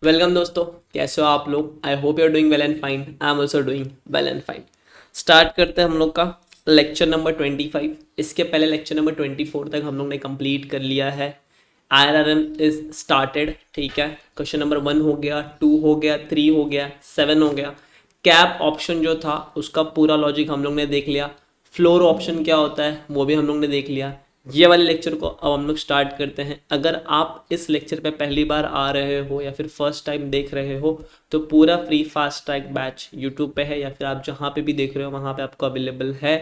Welcome दोस्तों, कैसे हो आप लोग। I hope you are doing well and fine. I am also doing well and fine. Start करते हैं हम लोग का लेक्चर नंबर 25। इसके पहले लेक्चर नंबर 24 तक हम लोग ने कंप्लीट कर लिया है। IRRM इज स्टार्टेड, ठीक है। क्वेश्चन नंबर 1 हो गया, 2 हो गया, 3 हो गया, 7 हो गया। कैप ऑप्शन जो था उसका पूरा लॉजिक हम लोग ने देख लिया। फ्लोर ऑप्शन क्या होता है वो भी हम लोग ने देख लिया। ये वाले लेक्चर को अब हम लोग स्टार्ट करते हैं। अगर आप इस लेक्चर पे पहली बार आ रहे हो या फिर फर्स्ट टाइम देख रहे हो तो पूरा free fast track batch YouTube पे है या फिर आप जहाँ पे भी देख रहे हो वहाँ पे आपको अवेलेबल है।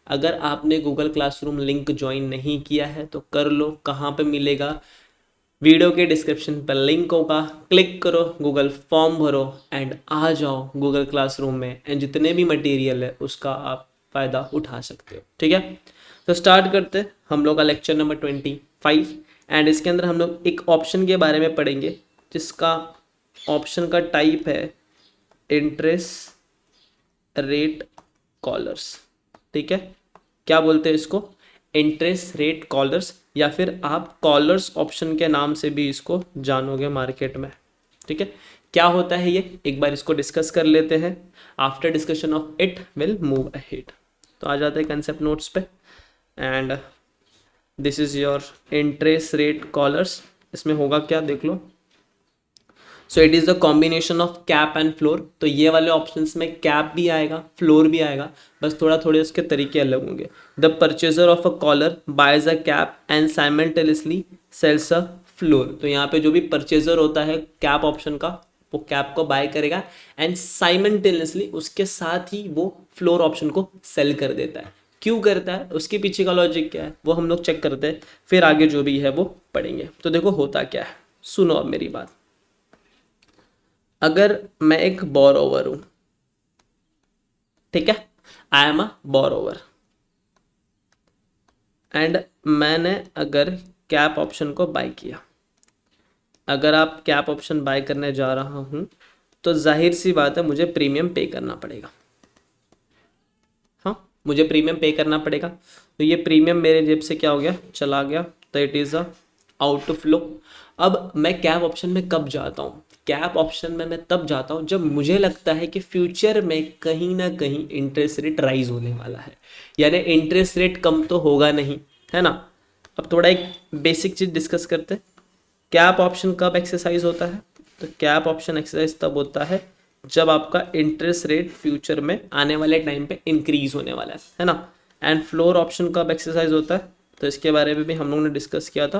अगर आपने गूगल क्लासरूम लिंक ज्वाइन नहीं किया है तो कर लो। कहाँ पे मिलेगा? वीडियो के डिस्क्रिप्शन पर लिंक होगा, क्लिक करो, गूगल फॉर्म भरो एंड आ जाओ गूगल क्लासरूम में। एंड जितने भी मटेरियल है उसका आप फ़ायदा उठा सकते हो, ठीक है। तो स्टार्ट करते हैं हम लोग का लेक्चर नंबर 25। एंड इसके अंदर हम लोग एक ऑप्शन के बारे में पढ़ेंगे जिसका ऑप्शन का टाइप है इंटरेस्ट रेट कॉलर्स, ठीक है। क्या बोलते हैं इसको? इंटरेस्ट रेट कॉलर्स, या फिर आप कॉलर्स ऑप्शन के नाम से भी इसको जानोगे मार्केट में, ठीक है। क्या होता है ये, एक बार इसको डिस्कस कर लेते हैं। After discussion of it will move ahead. तो आ जाते हैं कंसेप्ट नोट्स पे। And this is your interest rate collars. इसमें होगा क्या देख लो। So it is the combination of cap and floor. तो ये वाले ऑप्शंस में कैप भी आएगा, फ्लोर भी आएगा, बस थोड़ा थोड़े उसके तरीके अलग होंगे। The purchaser of a collar buys a cap and simultaneously sells a floor. तो यहाँ पे जो भी परचेजर होता है कैप ऑप्शन का, वो कैप को बाय करेगा एंड साइमल्टेनियसली उसके साथ ही वो फ्लोर ऑप्शन को सेल कर देता है। क्यों करता है, उसके पीछे का लॉजिक क्या है वो हम लोग चेक करते हैं, फिर आगे जो भी है वो पढ़ेंगे। तो देखो होता क्या है, सुनो अब मेरी बात। अगर मैं एक बोरोवर हूं, ठीक है, आई एम अ बोरोवर एंड मैंने अगर कैप ऑप्शन को बाय किया, अगर आप कैप ऑप्शन बाय करने जा रहा हूं तो जाहिर सी बात है मुझे प्रीमियम पे करना पड़ेगा। हाँ, मुझे प्रीमियम पे करना पड़ेगा। तो ये प्रीमियम मेरे जेब से क्या हो गया, चला गया। तो it is a out flow. अब मैं कैप ऑप्शन में कब जाता हूँ? कैप ऑप्शन में मैं तब जाता हूँ जब मुझे लगता है कि फ्यूचर में कहीं ना कहीं इंटरेस्ट रेट राइज होने वाला है, यानी इंटरेस्ट रेट कम तो होगा नहीं, है ना। अब थोड़ा एक बेसिक चीज़ डिस्कस करते हैं। कैप ऑप्शन कब एक्सरसाइज होता है? तो कैप ऑप्शन एक्सरसाइज तब होता है जब आपका इंटरेस्ट रेट फ्यूचर में आने वाले टाइम पे इंक्रीज होने वाला है ना। एंड फ्लोर ऑप्शन कब एक्सरसाइज होता है? तो इसके बारे में भी हम लोगों ने डिस्कस किया था।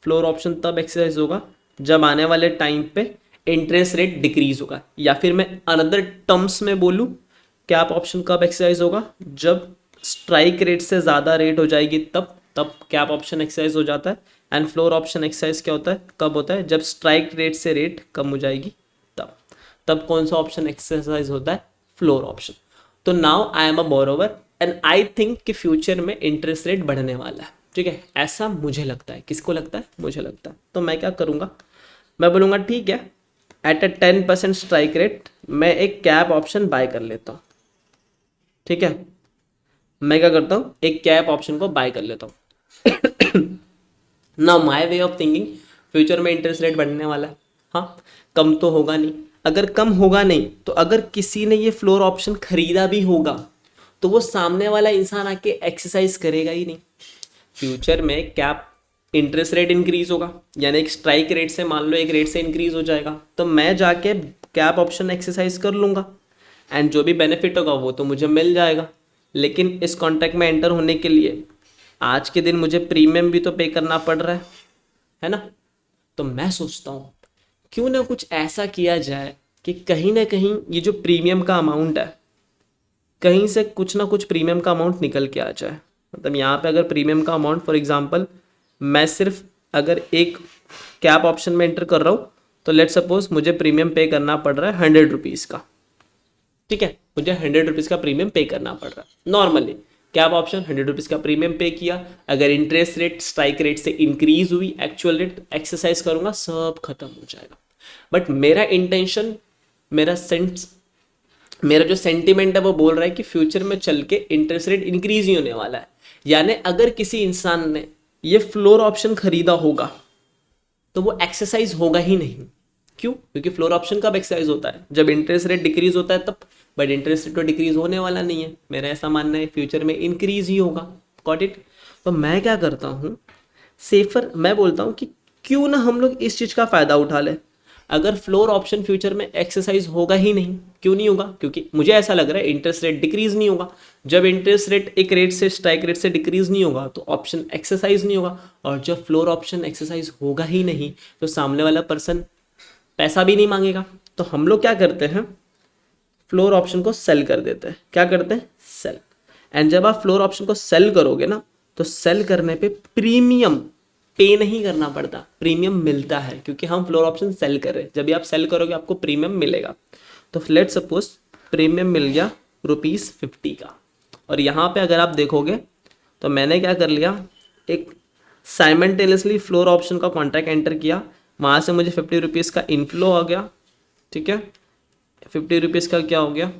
फ्लोर ऑप्शन तब एक्सरसाइज होगा जब आने वाले टाइम पे इंटरेस्ट रेट डिक्रीज होगा, या फिर मैं अनदर टर्म्स में बोलूँ, कैप ऑप्शन कब एक्सरसाइज होगा? जब स्ट्राइक रेट से ज़्यादा रेट हो जाएगी तब कैप ऑप्शन एक्सरसाइज हो जाता है। एंड फ्लोर ऑप्शन एक्सरसाइज क्या होता है, कब होता है? जब स्ट्राइक रेट से रेट कम हो जाएगी तब कौन सा ऑप्शन एक्सरसाइज होता है? Floor option. तो now I am a borrower and I think कि फ्यूचर में इंटरेस्ट रेट बढ़ने वाला है, ठीक है। ऐसा मुझे लगता है। किसको लगता है? मुझे लगता है। तो मैं क्या करूँगा, मैं बोलूँगा ठीक है, एट अ 10% स्ट्राइक रेट मैं एक कैप ऑप्शन बाय कर लेता हूँ, ठीक है। मैं क्या करता हूँ, एक कैप ऑप्शन को बाय कर लेता हूँ। ना माई वे ऑफ थिंकिंग, फ्यूचर में इंटरेस्ट रेट बढ़ने वाला है, हाँ, कम तो होगा नहीं। अगर कम होगा नहीं तो अगर किसी ने ये फ्लोर ऑप्शन खरीदा भी होगा तो वो सामने वाला इंसान आके एक्सरसाइज करेगा ही नहीं। फ्यूचर में कैप इंटरेस्ट रेट इंक्रीज होगा, यानी एक स्ट्राइक रेट से मान लो एक रेट से इंक्रीज हो जाएगा, तो मैं जाके कैप ऑप्शन एक्सरसाइज कर लूँगा एंड जो भी बेनिफिट होगा वो तो मुझे मिल जाएगा। लेकिन इस कॉन्ट्रैक्ट में एंटर होने के लिए आज के दिन मुझे प्रीमियम भी तो पे करना पड़ रहा है ना। तो मैं सोचता हूँ क्यों ना कुछ ऐसा किया जाए कि कहीं ना कहीं ये जो प्रीमियम का अमाउंट है, कहीं से कुछ ना कुछ प्रीमियम का अमाउंट निकल के आ जाए। मतलब यहाँ पे अगर प्रीमियम का अमाउंट, फॉर एग्जांपल मैं सिर्फ अगर एक कैप ऑप्शन में एंटर कर रहा हूँ तो लेट सपोज मुझे प्रीमियम पे करना पड़ रहा है 100 रुपीज़ का, ठीक है। मुझे 100 रुपीज़ का प्रीमियम पे करना पड़ रहा है नॉर्मली। कैप ऑप्शन 100 रुपीज़ का प्रीमियम पे किया, अगर इंटरेस्ट रेट स्ट्राइक रेट से इंक्रीज हुई, एक्चुअल रेट एक्सरसाइज करूंगा, सब खत्म हो जाएगा। बट मेरा इंटेंशन, मेरा सेंस, मेरा जो सेंटिमेंट है वो बोल रहा है कि फ्यूचर में चल के इंटरेस्ट रेट इंक्रीज ही होने वाला है। यानी अगर किसी इंसान ने ये फ्लोर ऑप्शन खरीदा होगा तो वो एक्सरसाइज होगा ही नहीं। क्यों? क्योंकि फ्लोर ऑप्शन कब एक्सरसाइज होता है? जब इंटरेस्ट रेट डिक्रीज होता है तब। बट इंटरेस्ट रेट तो डिक्रीज होने वाला नहीं है, मेरा ऐसा मानना है, फ्यूचर में इंक्रीज ही होगा। Got it? तो मैं क्या करता हूँ, सेफर मैं बोलता हूँ कि क्यों ना हम लोग इस चीज़ का फ़ायदा उठा लें। अगर फ्लोर ऑप्शन फ्यूचर में एक्सरसाइज होगा ही नहीं, क्यों नहीं होगा? क्योंकि मुझे ऐसा लग रहा है इंटरेस्ट रेट डिक्रीज नहीं होगा। जब इंटरेस्ट रेट एक रेट से स्ट्राइक रेट से डिक्रीज नहीं होगा तो ऑप्शन एक्सरसाइज नहीं होगा, और जब फ्लोर ऑप्शन एक्सरसाइज होगा ही नहीं तो सामने वाला पर्सन पैसा भी नहीं मांगेगा। तो हम लोग क्या करते हैं, फ्लोर ऑप्शन को सेल कर देते हैं। क्या करते हैं? सेल। एंड जब आप फ्लोर ऑप्शन को सेल करोगे ना, तो सेल करने पे प्रीमियम पे नहीं करना पड़ता, प्रीमियम मिलता है, क्योंकि हम फ्लोर ऑप्शन सेल कर रहे हैं। जब भी आप सेल करोगे आपको प्रीमियम मिलेगा। तो लेट सपोज प्रीमियम मिल गया ₹50 का, और यहाँ पे अगर आप देखोगे तो मैंने क्या कर लिया, एक साइमल्टेनियसली फ्लोर ऑप्शन का कॉन्ट्रैक्ट एंटर किया, वहाँ से मुझे ₹50 का इनफ्लो आ गया। ठीक है, ₹50 का क्या हो गया,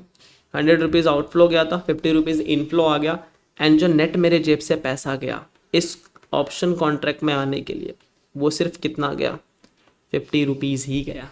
₹100 आउटफ्लो गया था, ₹50 इनफ्लो आ गया। एंड जो नेट मेरे जेब से पैसा गया इस ऑप्शन कॉन्ट्रैक्ट में आने के लिए, वो सिर्फ कितना गया, ₹50 ही गया।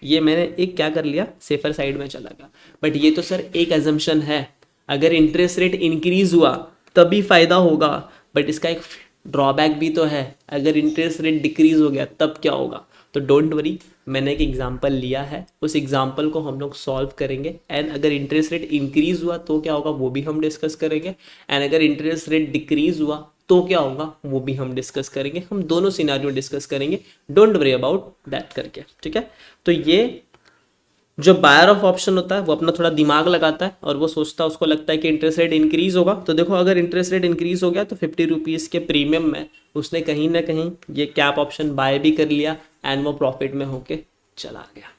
ये मैंने एक क्या कर लिया, सेफर साइड में चला गया। बट ये तो सर एक एजम्पशन है, अगर इंटरेस्ट रेट इंक्रीज हुआ तभी फायदा होगा। बट इसका एक ड्रॉबैक भी तो है, अगर इंटरेस्ट रेट डिक्रीज हो गया तब क्या होगा? तो डोंट वरी, मैंने एक एग्जांपल लिया है, उस एग्जांपल को हम लोग सॉल्व करेंगे। एंड अगर इंटरेस्ट रेट इंक्रीज हुआ तो क्या होगा वो भी हम डिस्कस करेंगे, एंड अगर इंटरेस्ट रेट डिक्रीज हुआ तो क्या होगा वो भी हम डिस्कस करेंगे। हम दोनों सिनारियो डिस्कस करेंगे, डोंट वरी अबाउट दैट करके। ठीक है, तो ये जो बायर ऑफ ऑप्शन होता है वो अपना थोड़ा दिमाग लगाता है और वो सोचता है, उसको लगता है कि इंटरेस्ट रेट इंक्रीज होगा। तो देखो अगर इंटरेस्ट रेट इंक्रीज हो गया तो ₹50 के प्रीमियम में उसने कहीं ना कहीं ये कैप ऑप्शन बाय भी कर लिया एंड वो प्रॉफिट में होके चला गया।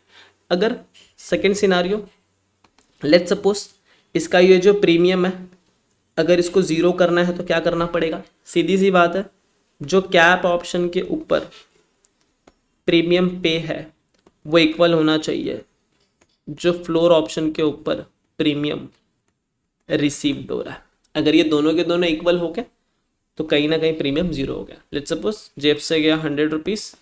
अगर सेकेंड सिनारियो, लेट सपोज इसका ये जो प्रीमियम है अगर इसको ज़ीरो करना है तो क्या करना पड़ेगा? सीधी सी बात है, जो कैप ऑप्शन के ऊपर प्रीमियम पे है वो इक्वल होना चाहिए जो फ्लोर ऑप्शन के ऊपर प्रीमियम रिसीव्ड हो रहा है। अगर ये दोनों के दोनों इक्वल हो गए तो कहीं ना कहीं प्रीमियम जीरो हो गया। लेट्स सपोज जेब से गया ₹100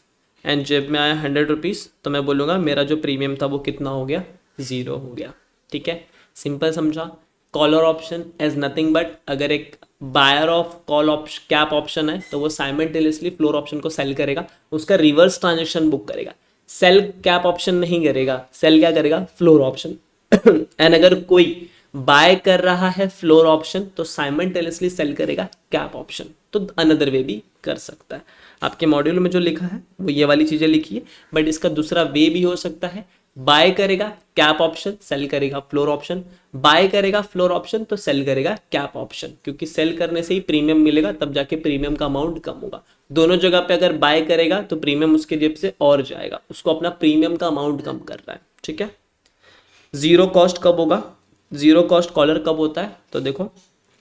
एंड जेब में आया ₹100, तो मैं बोलूँगा मेरा जो प्रीमियम था वो कितना हो गया, ज़ीरो हो गया। ठीक है, सिंपल समझा। Collar option as nothing but, अगर एक buyer of call option cap option है तो वो साइमल्टेनियसली फ्लोर ऑप्शन को सेल करेगा, उसका रिवर्स ट्रांजेक्शन बुक करेगा। सेल कैप ऑप्शन नहीं करेगा, सेल क्या करेगा, फ्लोर ऑप्शन। एंड अगर कोई बाय कर रहा है फ्लोर ऑप्शन तो साइमल्टेनियसली सेल करेगा कैप ऑप्शन। तो अनदर वे भी कर सकता है। आपके मॉड्यूल में जो लिखा है वो ये वाली चीजें लिखी है, बट इसका दूसरा वे भी हो सकता है, बाय करेगा कैप ऑप्शन, सेल करेगा फ्लोर ऑप्शन, बाय करेगा फ्लोर ऑप्शन तो सेल करेगा कैप ऑप्शन, क्योंकि सेल करने से ही प्रीमियम मिलेगा, तब जाके प्रीमियम का अमाउंट कम होगा। दोनों जगह पे अगर बाय करेगा तो प्रीमियम उसके जेब से और जाएगा, उसको अपना प्रीमियम का अमाउंट कम कर रहा है। ठीक है, जीरो कॉस्ट कब होगा, जीरो कॉस्ट कॉलर कब होता है? तो देखो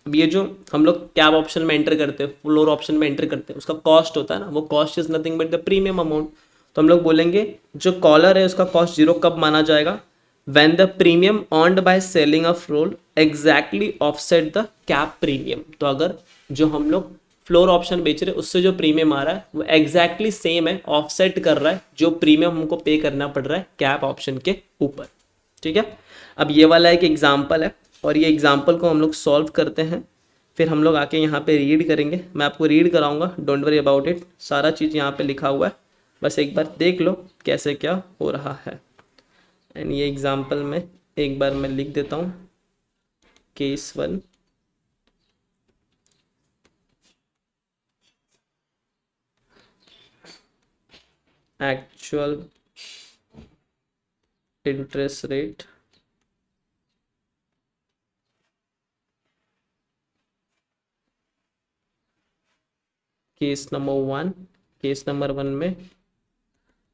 अब ये जो हम लोग कैप ऑप्शन में एंटर करते हैं, फ्लोर ऑप्शन में एंटर करते हैं, उसका कॉस्ट होता है ना, वो cost is nothing but the premium amount. तो हम लोग बोलेंगे जो कॉलर है उसका कॉस्ट जीरो कब माना जाएगा, when the premium earned by selling a floor exactly offset the cap premium. तो अगर जो हम लोग फ्लोर ऑप्शन बेच रहे हैं उससे जो प्रीमियम आ रहा है वो एग्जैक्टली सेम है, ऑफसेट कर रहा है जो प्रीमियम हमको पे करना पड़ रहा है कैप ऑप्शन के ऊपर। ठीक है, अब ये वाला एक एग्जाम्पल है और ये एग्जाम्पल को हम लोग सॉल्व करते हैं, फिर हम लोग आके यहाँ पे रीड करेंगे। मैं आपको रीड कराऊंगा, डोंट वरी अबाउट इट, सारा चीज़ यहाँ पे लिखा हुआ है, बस एक बार देख लो कैसे क्या हो रहा है। एंड ये एग्जाम्पल में एक बार मैं लिख देता हूँ, case 1, actual interest rate case number 1, case number 1 में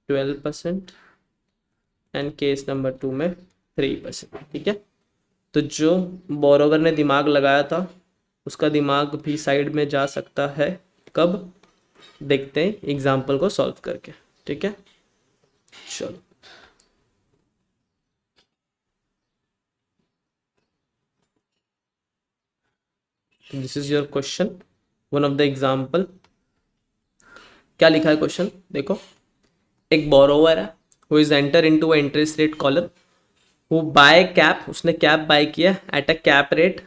12% एंड केस नंबर 2 में 3%। ठीक है, तो जो बोरोवर ने दिमाग लगाया था उसका दिमाग भी साइड में जा सकता है, कब? देखते हैं एग्जाम्पल को सॉल्व करके। ठीक है, चलो this is your question, one of the example. क्या लिखा है क्वेश्चन देखो, एक बोरोवर है who is enter into a interest rate collar, who buy cap, उसने कैप बाय किया at a cap rate,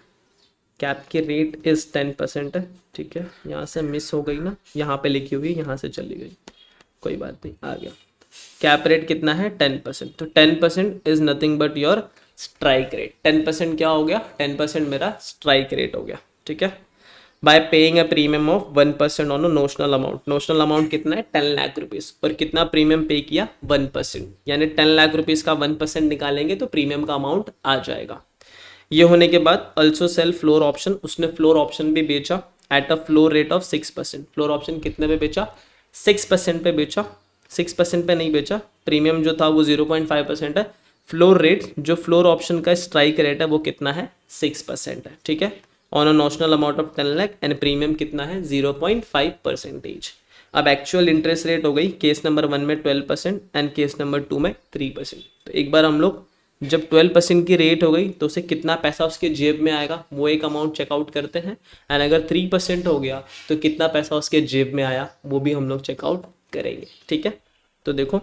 cap की रेट इज 10% है, ठीक है। यहाँ से मिस हो गई ना, यहाँ पे लिखी हुई, यहाँ से चली गई, कोई बात नहीं, आ गया। कैप रेट कितना है 10%, तो 10% is nothing but your strike rate. 10% क्या हो गया, 10% मेरा स्ट्राइक रेट हो गया, ठीक है। Bye paying a premium of 1% on notional amount, notional amount कितना है 10 लाख रुपीज, और कितना प्रीमियम पे किया 1%, यानी 10 लाख रुपीज का 1% निकालेंगे तो प्रीमियम का अमाउंट आ जाएगा। ये होने के बाद अल्सो सेल फ्लोर ऑप्शन, उसने फ्लोर ऑप्शन भी बेचा at a floor rate of 6%। Floor option कितने पे बेचा, 6% पे बेचा, 6% पे नहीं बेचा, प्रीमियम जो था वो 0.5% है, फ्लोर रेट जो फ्लोर ऑप्शन का स्ट्राइक रेट है वो कितना है 6% है, ठीक है, on a notional amount of 10 lakh and premium कितना है 0.5%। अब एक्चुअल इंटरेस्ट रेट हो गई केस नंबर 1 में 12% एंड केस नंबर 2 में 3%। तो एक बार हम लोग जब 12% की रेट हो गई तो उसे कितना पैसा उसके जेब में आएगा वो एक अमाउंट चेकआउट करते हैं, एंड अगर 3% हो गया तो कितना पैसा उसके जेब में आया वो भी हम लोग चेकआउट करेंगे, ठीक है। तो देखो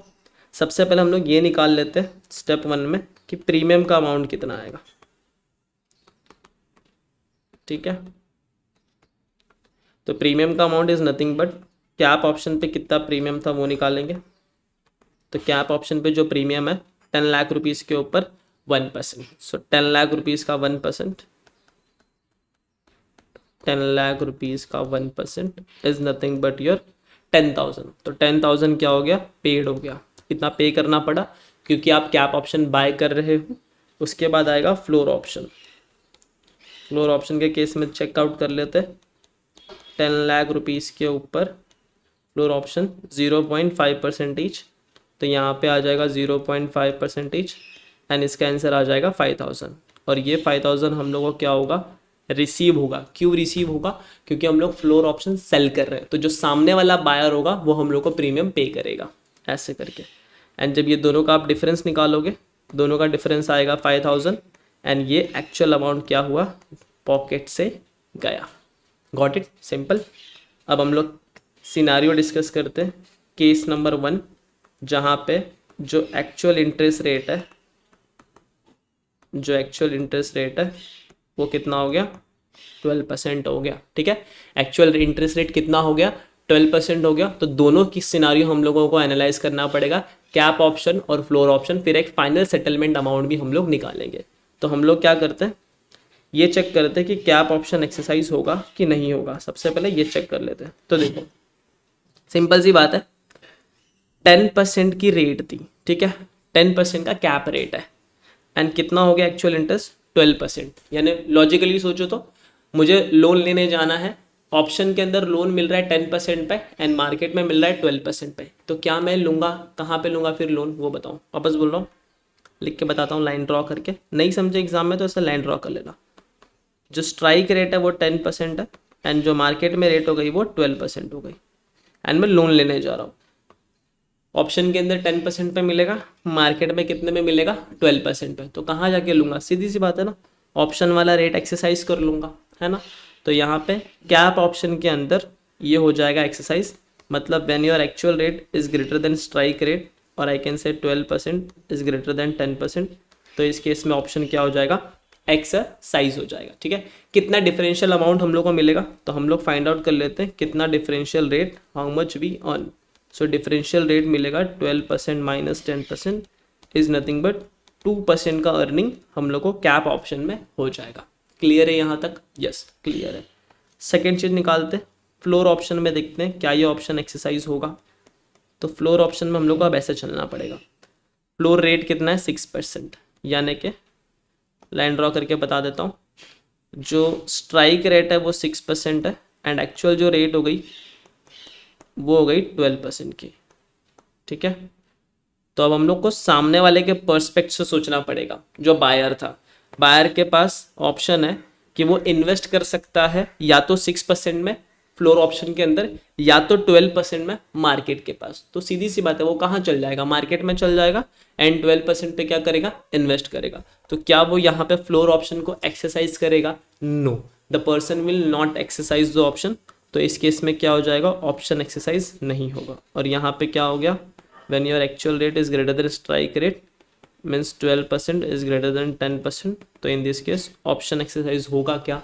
सबसे पहले हम लोग ये निकाल लेते हैं स्टेप 1 में कि प्रीमियम का अमाउंट कितना आएगा, ठीक है। तो प्रीमियम का amount is nothing but cap option पे कितना प्रीमियम था वो निकालेंगे। तो कैप ऑप्शन पे जो प्रीमियम है 10 लाख रुपीज़ के ऊपर 1%, सो 10 लाख रुपीज़ का 1%, 10 लाख रुपीज़ का 1% इज नथिंग बट योर 10,000। तो 10,000 क्या हो गया, पेड हो गया। इतना पे करना पड़ा क्योंकि आप कैप ऑप्शन बाय कर रहे हो। उसके बाद आएगा फ्लोर ऑप्शन, फ्लोर ऑप्शन के केस में चेकआउट कर लेते हैं 10 लाख रुपीज़ के ऊपर फ्लोर ऑप्शन 0.5%, तो यहाँ पे आ जाएगा 0.5% एंड इसका आंसर आ जाएगा 5,000। और ये 5,000 हम लोगों को क्या होगा, रिसीव होगा। क्यों रिसीव होगा, क्योंकि हम लोग फ्लोर ऑप्शन सेल कर रहे हैं, तो जो सामने वाला बायर होगा वो हम लोग को प्रीमियम पे करेगा, ऐसे करके। एंड जब ये दोनों का आप डिफरेंस निकालोगे, दोनों का डिफरेंस आएगा 5,000 एंड ये एक्चुअल अमाउंट क्या हुआ, पॉकेट से गया। Got it, simple. अब हम लोग सिनारियो डिस्कस करते हैं, केस नंबर 1 जहाँ पे जो एक्चुअल इंटरेस्ट रेट है, जो एक्चुअल इंटरेस्ट रेट है वो कितना हो गया 12% हो गया, ठीक है। एक्चुअल इंटरेस्ट रेट कितना हो गया 12% हो गया। तो दोनों की सिनारियो हम लोगों को एनालाइज करना पड़ेगा, कैप ऑप्शन और फ्लोर ऑप्शन, फिर एक फाइनल सेटलमेंट अमाउंट भी हम लोग निकालेंगे। तो हम लोग क्या करते हैं, ये चेक करते हैं कि कैप ऑप्शन एक्सरसाइज होगा कि नहीं होगा। सबसे पहले ये चेक कर लेते हैं। तो देखो सिंपल सी बात है, 10% की रेट थी, ठीक है, 10% का कैप रेट है एंड कितना हो गया एक्चुअल इंटरेस्ट 12%। यानी लॉजिकली सोचो तो मुझे लोन लेने जाना है, ऑप्शन के अंदर लोन मिल रहा है 10% पे एंड मार्केट में मिल रहा है 12% पे, तो क्या मैं लूँगा, कहाँ पे लूँगा फिर लोन, वो बताओ। वापस बोल रहा हूँ, लिख के बताता हूँ लाइन ड्रॉ करके, नहीं समझे एग्जाम में तो ऐसे लाइन ड्रॉ कर लेना। जो स्ट्राइक रेट है वो 10% है एंड जो मार्केट में रेट हो गई वो 12% हो गई एंड मैं लोन लेने जा रहा हूँ। ऑप्शन के अंदर 10% पे मिलेगा, मार्केट में कितने में मिलेगा 12% पे, तो कहाँ जाके लूँगा, सीधी सी बात है ना, ऑप्शन वाला रेट एक्सरसाइज कर लूँगा, है ना। तो यहाँ पे कैप ऑप्शन के अंदर ये हो जाएगा एक्सरसाइज, मतलब when your actual rate is greater than strike rate और I can say 12% is greater than 10%, तो इस केस में ऑप्शन क्या हो जाएगा, एक्सरसाइज हो जाएगा, ठीक है। कितना डिफरेंशियल अमाउंट हम लोग को मिलेगा, तो हम लोग फाइंड आउट कर लेते हैं कितना differential rate, how much we earn. So differential rate मिलेगा 12% माइनस 10% इज नथिंग बट 2% का अर्निंग हम लोग को कैप ऑप्शन में हो जाएगा। क्लियर है यहाँ तक, यस क्लियर है। सेकेंड चीज निकालते हैं, फ्लोर ऑप्शन में देखते हैं क्या ये ऑप्शन एक्सरसाइज होगा। तो फ्लोर ऑप्शन में हम लोग को अब ऐसे चलना पड़ेगा, फ्लोर रेट कितना है 6%, यानी कि लाइन ड्रॉ करके बता देता हूँ, जो स्ट्राइक रेट है वो 6% है एंड एक्चुअल जो रेट हो गई वो हो गई 12% की, ठीक है। तो अब हम लोग को सामने वाले के पर्सपेक्ट से सोचना पड़ेगा। जो बायर था, बायर के पास ऑप्शन है कि वो इन्वेस्ट कर सकता है या तो 6% में फ्लोर ऑप्शन के अंदर या तो 12% में मार्केट के पास। तो सीधी सी बात है वो कहाँ चल जाएगा, मार्केट में चल जाएगा एंड 12% पे क्या करेगा, इन्वेस्ट करेगा। तो क्या वो यहाँ पे फ्लोर ऑप्शन को एक्सरसाइज करेगा, no, the person will not exercise the option. तो इस केस में क्या हो जाएगा, ऑप्शन एक्सरसाइज नहीं होगा। और यहाँ पे क्या हो गया, when your actual rate is greater than strike rate means 12% is greater than 10%, तो in this case option exercise होगा क्या?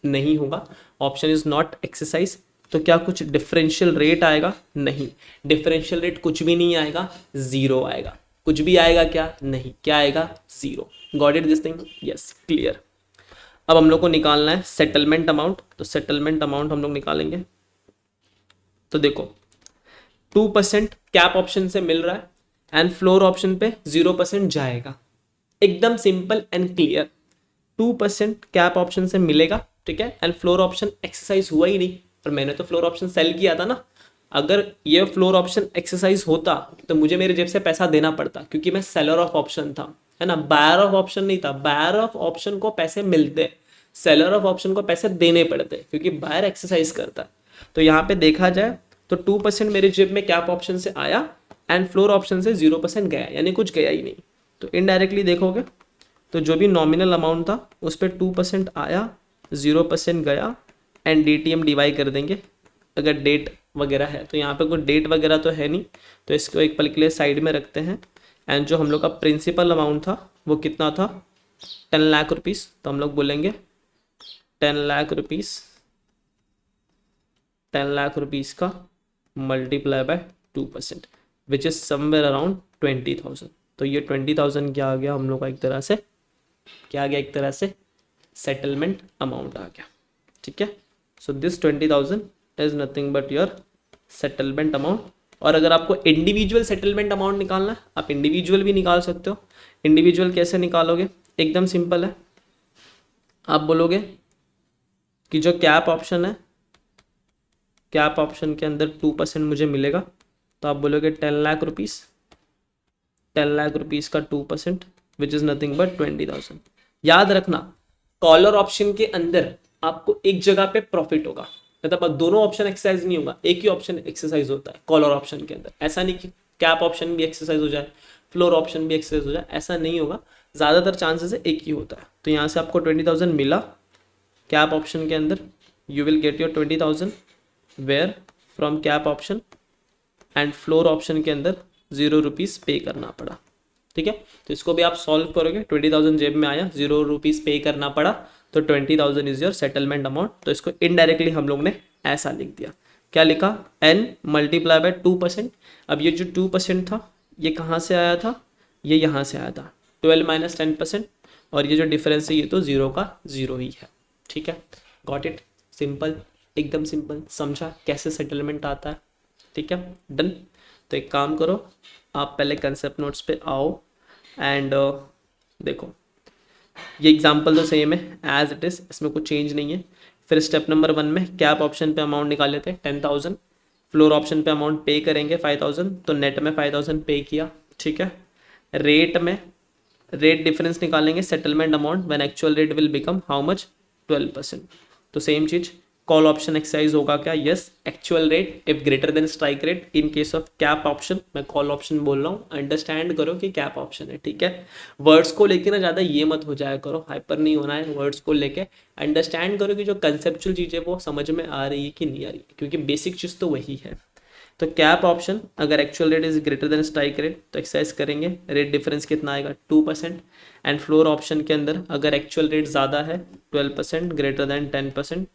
नहीं होगा, ऑप्शन इज नॉट एक्सरसाइज। तो क्या कुछ डिफरेंशियल रेट आएगा? नहीं, डिफरेंशियल रेट कुछ भी नहीं आएगा, जीरो आएगा। कुछ भी आएगा क्या? नहीं, क्या आएगा? Zero. Got it this thing? Yes, clear. अब हम लोग को निकालना है सेटलमेंट अमाउंट, तो सेटलमेंट अमाउंट हम लोग निकालेंगे। तो देखो 2% कैप ऑप्शन से मिल रहा है एंड फ्लोर ऑप्शन पे 0% जाएगा, एकदम simple and clear. 2% cap option से मिलेगा, ठीक है, एंड फ्लोर ऑप्शन एक्सरसाइज हुआ ही नहीं, और मैंने तो फ्लोर ऑप्शन सेल किया था ना। अगर ये फ्लोर ऑप्शन एक्सरसाइज होता तो मुझे मेरे जेब से पैसा देना पड़ता, क्योंकि मैं सेलर ऑफ ऑप्शन था, है ना, बायर ऑफ ऑप्शन नहीं था। बायर ऑफ ऑप्शन को पैसे मिलते, सेलर ऑफ ऑप्शन को पैसे देने पड़ते, क्योंकि बायर एक्सरसाइज करता है। तो यहाँ पे देखा जाए तो 2% मेरे जेब में कैप ऑप्शन से आया एंड फ्लोर ऑप्शन से 0% गया, यानी कुछ गया ही नहीं। तो इनडायरेक्टली देखोगे तो जो भी नॉमिनल अमाउंट था उस पर 2% आया, 0% गया, एंड DTM डिवाइड कर देंगे अगर डेट वगैरह है। तो यहाँ पे कोई डेट वगैरह तो है नहीं, तो इसको एक पल के लिए साइड में रखते हैं। एंड जो हम लोग का प्रिंसिपल अमाउंट था वो कितना था? 10 लाख रुपीज़। तो हम लोग बोलेंगे 10 लाख रुपीज़, 10 लाख रुपीज़ का multiply by 2% which is somewhere around 20,000। तो ये 20,000 क्या आ गया हम लोग का? एक तरह से क्या आ गया? एक तरह से सेटलमेंट अमाउंट आ गया, ठीक है। So this 20,000 is nothing but your settlement amount. और अगर आपको इंडिविजुअल सेटलमेंट अमाउंट निकालना है, आप इंडिविजुअल भी निकाल सकते हो। इंडिविजुअल कैसे निकालोगे? एकदम सिंपल है, आप बोलोगे कि जो कैप ऑप्शन है, कैप ऑप्शन के अंदर 2% मुझे मिलेगा, तो आप बोलोगे 10 लाख रुपीज़, 10 लाख रुपीज़ का 2% विच इज़ नथिंग बट 20,000। याद रखना, कॉलर ऑप्शन के अंदर आपको एक जगह पे प्रॉफिट होगा, मतलब दोनों ऑप्शन एक्सरसाइज नहीं होगा, एक ही ऑप्शन एक्सरसाइज होता है कॉलर ऑप्शन के अंदर। ऐसा नहीं कि कैप ऑप्शन भी एक्सरसाइज हो जाए, फ्लोर ऑप्शन भी एक्सरसाइज हो जाए, ऐसा नहीं होगा, ज़्यादातर चांसेस एक ही होता है। तो यहाँ से आपको 20,000 मिला कैप ऑप्शन के अंदर, you will get your 20,000 where from cap option, and floor option के अंदर 0 रुपीज़ पे करना पड़ा, ठीक है। तो इसको भी आप सॉल्व करोगे, 20,000 जेब में आया, 0 रुपीज़ पे करना पड़ा, तो 20,000 इज योर सेटलमेंट अमाउंट। तो इसको इनडायरेक्टली हम लोग ने ऐसा लिख दिया, क्या लिखा? n multiply by 2%। अब ये जो 2% था ये कहाँ से आया था? ये यहाँ से आया था, 12 माइनस 10%, और ये जो डिफरेंस है ये तो 0 का 0 ही है, ठीक है। Got it? सिंपल, एकदम सिंपल। समझा कैसे सेटलमेंट आता है? ठीक है, डन। तो एक काम करो, आप पहले कंसेप्ट नोट्स पे आओ एंड देखो ये एग्जाम्पल तो सेम है एज इट इज़, इसमें कुछ चेंज नहीं है। फिर स्टेप नंबर 1 में कैप ऑप्शन पे अमाउंट निकाल लेते हैं 10,000, फ्लोर ऑप्शन पे अमाउंट पे करेंगे 5,000, तो नेट में 5,000 पे किया, ठीक है। रेट में रेट डिफरेंस निकालेंगे, settlement amount when actual rate will become how much? 12%। तो सेम चीज़ कॉल ऑप्शन एक्सरसाइज होगा क्या? Yes, actual rate if greater than strike rate in case of cap option. मैं कॉल ऑप्शन बोल रहा हूँ, understand करो कि कैप ऑप्शन है, ठीक है। वर्ड्स को लेके ना ज़्यादा ये मत हो जाया करो, हाइपर नहीं होना है वर्ड्स को लेके। अंडरस्टैंड करो कि जो कंसेप्चुअल चीज़ है वो समझ में आ रही है कि नहीं आ रही, क्योंकि बेसिक चीज़ तो वही है। तो कैप ऑप्शन अगर actual rate is greater than strike rate तो एक्सरसाइज करेंगे, रेट डिफरेंस कितना आएगा? 2%। एंड फ्लोर ऑप्शन के अंदर अगर एक्चुअल रेट ज़्यादा है 12% ग्रेटर देन 10%,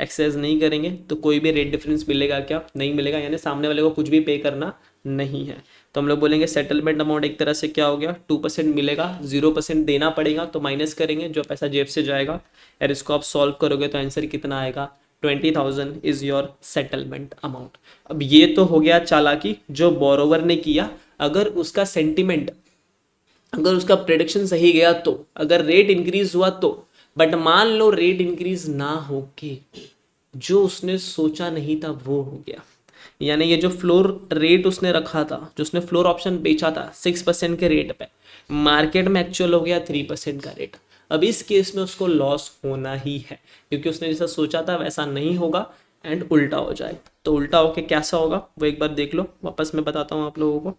एक्सरसाइज नहीं करेंगे तो कोई भी रेट डिफरेंस मिलेगा क्या? नहीं मिलेगा, यानी सामने वाले को कुछ भी पे करना नहीं है। तो हम लोग बोलेंगे सेटलमेंट अमाउंट एक तरह से क्या हो गया? 2% मिलेगा, 0% देना पड़ेगा, तो माइनस करेंगे जो पैसा जेब से जाएगा, और इसको आप सॉल्व करोगे तो आंसर कितना आएगा? 20,000 इज योर सेटलमेंट अमाउंट। अब ये तो हो गया चालाकी जो बोरोवर ने किया। अगर उसका सेंटिमेंट, अगर उसका प्रेडिक्शन सही गया तो, अगर रेट इंक्रीज हुआ तो, बट मान लो रेट इंक्रीज ना होके जो उसने सोचा नहीं था वो हो गया, यानी ये जो फ्लोर रेट उसने रखा था, जो उसने फ्लोर ऑप्शन बेचा था 6% के रेट पे, मार्केट में एक्चुअल हो गया 3% का रेट। अब इस केस में उसको लॉस होना ही है, क्योंकि उसने जैसा सोचा था वैसा नहीं होगा एंड उल्टा हो जाए। तो उल्टा होके कैसा होगा वो एक बार देख लो, वापस मैं बताता हूँ आप लोगों को।